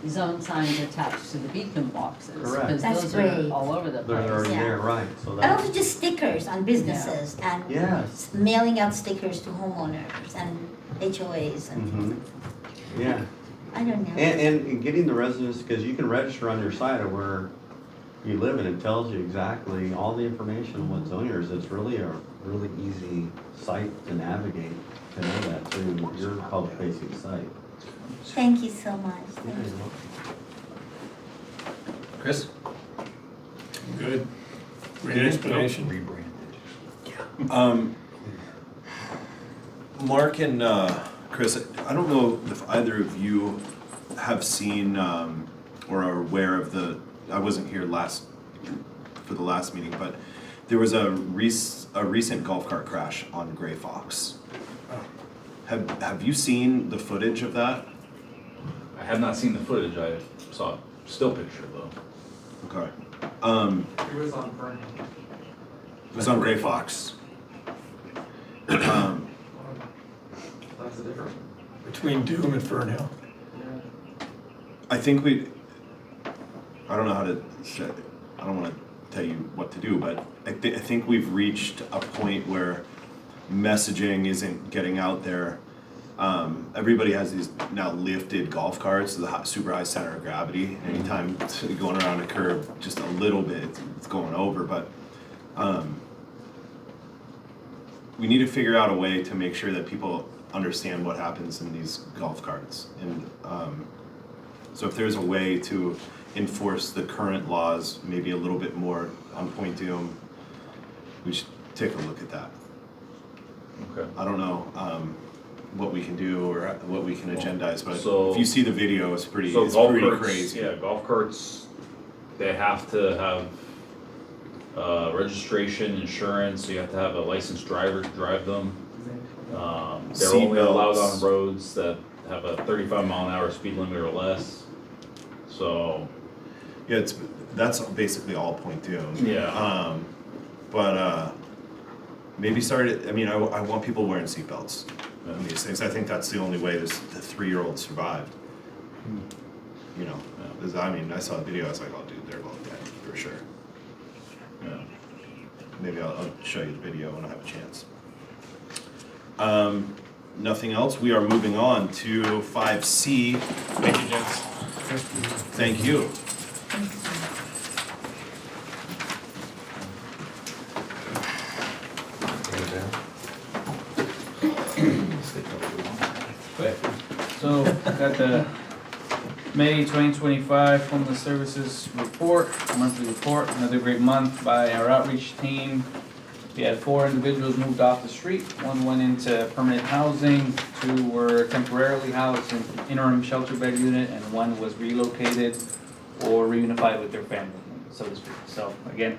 zone signs attached to the beacon boxes. Correct. Because That's those great. are all over the place. They're already Yeah. there, right, so And that, also just stickers on businesses and yes, mailing out stickers to homeowners and HOAs and things like that. yeah. I don't know. And getting the residents, because you can register on your site of where you live in, it tells you exactly all the information on what zone yours. It's really a really easy site to navigate, to know that through your public facing site. Thank you so much. Thank you. Chris? Good. Great explanation. Mark and Chris, I don't know if either of you have seen or are aware of I wasn't here for the last meeting, but there was a recent golf cart crash on Gray Fox. Have you seen the footage of that? I have not seen the footage, I saw a still picture though. Okay. It was on Fernhill. It was on Gray Fox. That's the difference. Between Doom and Fernhill. I think I don't know how to say, I don't want to tell you what to do, but I think we've reached a point where messaging isn't getting out there. Everybody has these now lifted golf carts, the super high center of gravity. Anytime going around a curve just a little bit, it's going over, but we need to figure out a way to make sure that people understand what happens in these golf carts. And so if there's a way to enforce the current laws maybe a little bit more on Point Doom, we should take a look at that. Okay. I don't know what we can do or what we can agendize, but So- if you see the video, it's pretty So golf carts, crazy. yeah, golf carts, they have to have registration, insurance, so you have to have a licensed driver to drive them. They're Seat only allowed belts. on roads that have a 35-mile-an-hour speed limit or less. So, Yeah, that's basically all Point Doom. yeah. But maybe I mean, I want people wearing seatbelts in these things. I think that's the only way the 3-year-old survived. You know, 'cause I mean, I saw the video, I was like, oh dude, they're both dead, for sure. Yeah. Maybe I'll show you the video when I have a chance. Nothing else, we are moving on to 5C. Thank you, gents. Thank you. So, got the May 2025 Homeless Services Report, monthly report, another great month by our outreach team. We had 4 individuals moved off the street, 1 went into permanent housing, 2 were temporarily housed in interim shelter bed unit, and 1 was relocated or reunified with their family, so to speak. So again,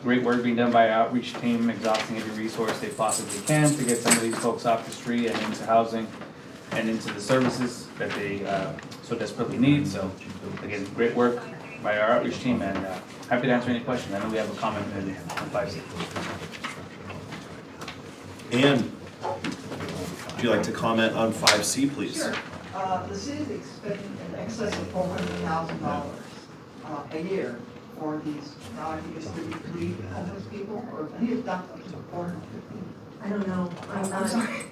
great work being done by our outreach team, exhausting every resource they possibly can to get some of these folks off the street and into housing and into the services that they so desperately need. So again, great work by our outreach team, and happy to answer any questions. I know we have a comment on 5C. Ann, would you like to comment on 5C, please? Sure. The city is expecting in excess of $400,000 a year for these, now I think it's 33 homeless people, or I think it's down to 450. I don't know, I'm sorry.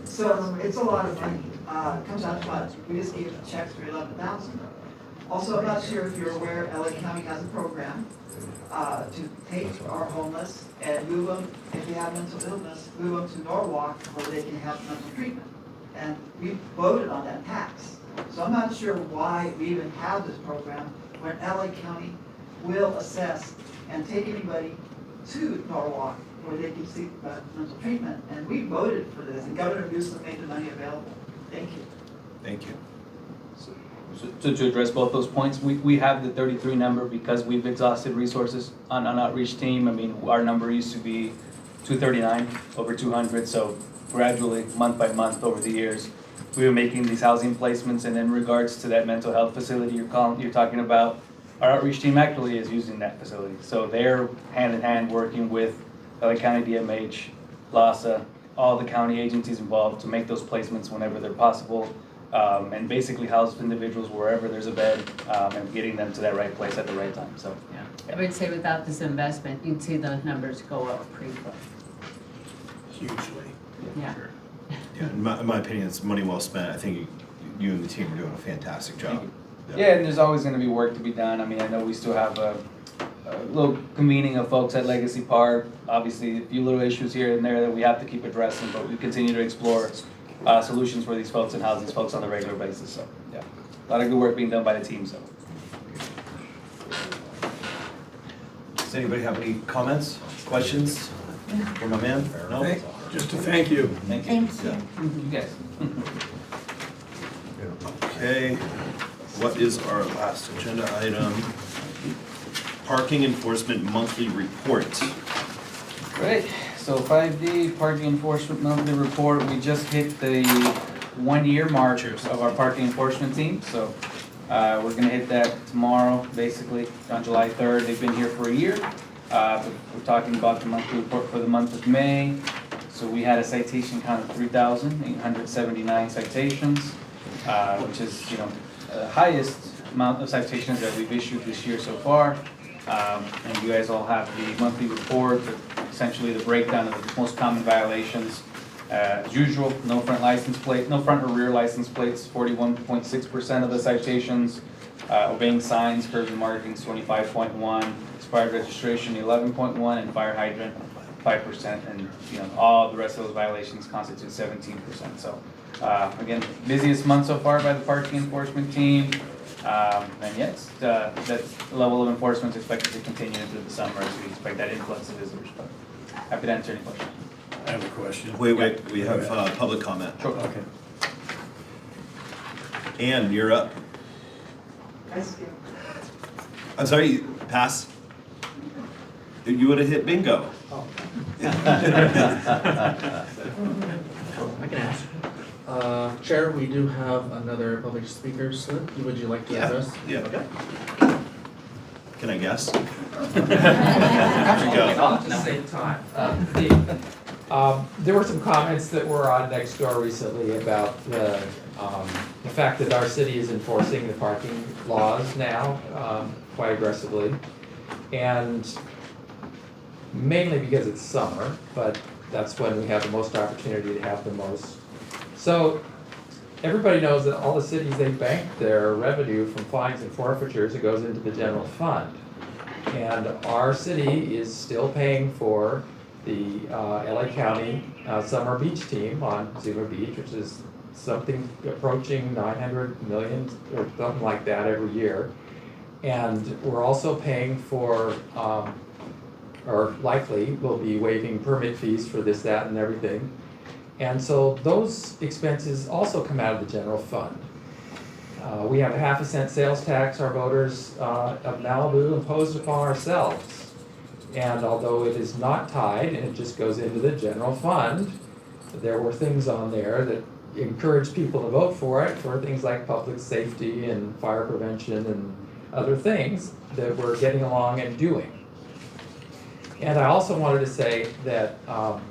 So it's a lot of money. It comes out to about, we just gave checks for 11,000. Also, I'm not sure if you're aware, LA County has a program to take our homeless and move them, if they have mental illness, move them to Norwalk where they can have mental treatment. And we voted on that tax. So I'm not sure why we even have this program when LA County will assess and take anybody to Norwalk where they can seek mental treatment. And we voted for this, and Governor Newsom made the money available. Thank you. Thank you. So to address both those points, we have the 33 number because we've exhausted resources on outreach team. I mean, our number used to be 239, over 200, so gradually, month by month over the years, we were making these housing placements. And in regards to that mental health facility you're talking about, our outreach team actually is using that facility. So they're hand in hand working with LA County DMH, LASA, all the county agencies involved to make those placements whenever they're possible. And basically house individuals wherever there's a bed, and getting them to that right place at the right time, so, yeah. I would say without this investment, you'd see those numbers go up pretty quick. Hugely. Yeah. Yeah, in my opinion, it's money well spent. I think you and the team are doing a fantastic job. Yeah, and there's always gonna be work to be done. I mean, I know we still have a little convening of folks at Legacy Park. Obviously, a few little issues here and there that we have to keep addressing, but we continue to explore solutions for these folks and house these folks on a regular basis. So, yeah, a lot of good work being done by the team. So, Does anybody have any comments, questions for my man? No? Just to thank you. thank you. Thank you. You guys. Okay, what is our last agenda item? Parking enforcement monthly report. Great, so 5D parking enforcement monthly report, we just hit the 1 year mark of our parking enforcement team, so we're gonna hit that tomorrow, basically, on July 3rd. They've been here for a year. We're talking about the monthly report for the month of May. So we had a citation count of 3,879 citations, which is, the highest amount of citations that we've issued this year so far. And you guys all have the monthly report, essentially the breakdown of the most common violations. As usual, no front or rear license plates, 41.6% of the citations. Obeying signs, curbs and markings, 25.1. Expired registration, 11.1, and fire hydrant, 5%. And all the rest of those violations constitute 17%. So again, busiest month so far by the parking enforcement team. And yes, that level of enforcement is expected to continue into the summer as we expect that influx of visitors. But happy to answer any questions. I have a question. Wait, we have public comment. Sure. Okay. Ann, you're up. I skip. I'm sorry, pass. You would have hit bingo. I can ask. Chair, we do have another public speaker slip. Would you like to address? Yeah. Okay. Can I guess? At the same time. There were some comments that were on Nextdoor recently about the fact that our city is enforcing the parking laws now quite aggressively. And mainly because it's summer, but that's when we have the most opportunity to have the most. So everybody knows that all the cities, they bank their revenue from fines and forfeitures. It goes into the general fund. And our city is still paying for the LA County summer beach team on Zuma Beach, which is something approaching 900 million or something like that every year. And we're also paying for, or likely will be waiving permit fees for this, that, and everything. And so those expenses also come out of the general fund. We have a 0.5 cent sales tax our voters of Malibu imposed upon ourselves. And although it is not tied and it just goes into the general fund, there were things on there that encouraged people to vote for it for things like public safety and fire prevention and other things that we're getting along and doing. And I also wanted to say that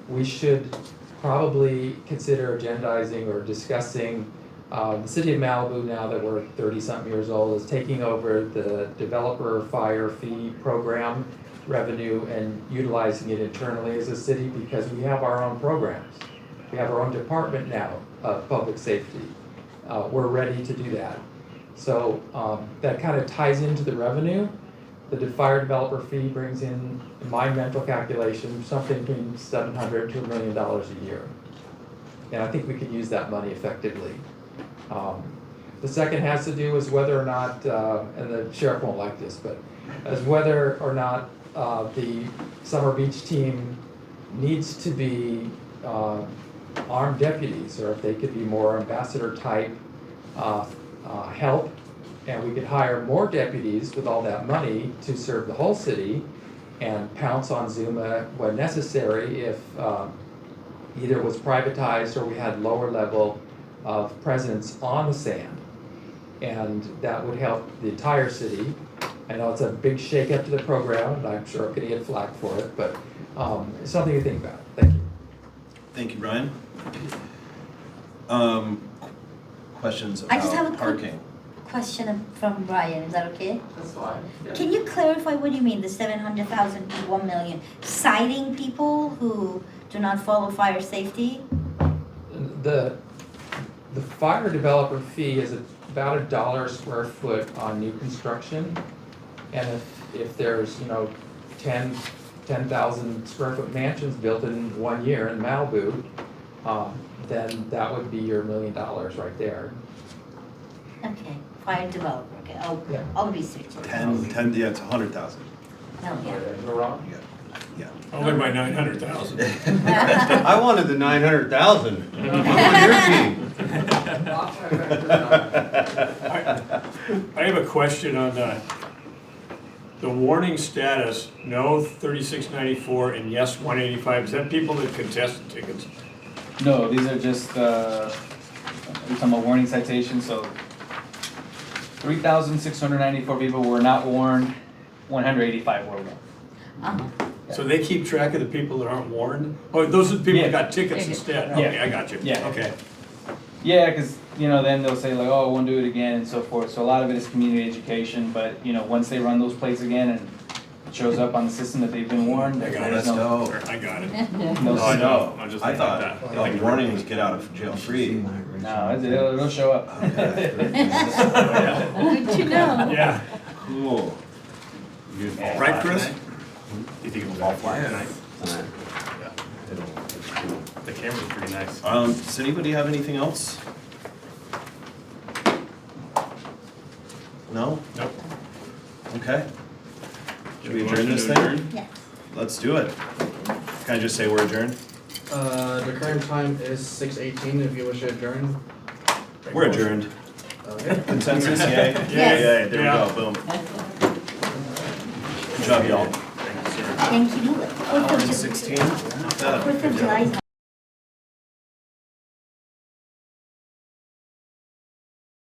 we should probably consider agendizing or discussing the city of Malibu, now that we're 30-something years old, is taking over the developer fire fee program revenue and utilizing it internally as a city, because we have our own programs. We have our own department now of public safety. We're ready to do that. So that kind of ties into the revenue. The fire developer fee brings in my mental calculation, something between $700,000 to $1 million a year. And I think we could use that money effectively. The second has to do with whether or not, and the sheriff won't like this, but as whether or not the summer beach team needs to be armed deputies, or if they could be more ambassador type help, and we could hire more deputies with all that money to serve the whole city and pounce on Zuma when necessary if either it was privatized or we had lower level of presence on the sand. And that would help the entire city. I know it's a big shake-up to the program, and I'm sure I'm gonna get flack for it, but it's something to think about. Thank you. Thank you, Brian. Questions I just have about a quick parking? question from Brian, is that okay? That's fine. Yeah. Can you clarify what you mean, the 700,000 to 1 million? Citing people who do not follow fire safety? The fire developer fee is about $1 a square foot on new construction. And if if there's, 10,000 square foot mansions built in 1 year in Malibu, then that would be your $1 million right there. Okay, fire developer, okay, Yeah. I'll research it. 10, yeah, it's 100,000. No, yeah. Am I wrong? Yeah. Only by 900,000. I wanted the 900,000. I'm on your team. I have a question on the warning status, no 3694 and yes 185. Is that people that contested tickets? No, these are just, we're talking about warning citations, so 3,694 people were not warned, 185 were warned. Uh-huh. So they keep track of the people that aren't warned? Oh, those are the people that Yeah. got tickets instead? Yeah. Okay, I got you. Yeah. Okay. Yeah, because, then they'll say like, oh, I won't do it again and so forth. So a lot of it is community education, but, once they run those plates again and it shows up on the system that they've been warned, I got there's it. no, I got it. no. Oh, I know, I'm just I thinking like thought, that. like, warning was get out of jail free. No, it'll show up. Good to know. Yeah. Cool. All Right, Chris? Do you think it'll fall flat tonight? Tonight. Yeah. The camera's pretty nice. Does anybody have anything else? No? Nope. Okay. Should we Motion adjourn this to thing? adjourn? Yes. Let's do it. Can I just say we're adjourned? The current time is 6:18, if you wish to adjourn. We're adjourned. Okay. Consensus, yay? Yes. Yay, there we Yeah. go, boom. Good job, y'all. Thank you, sir. Thank you. Hour and 16, not bad. 4th of July is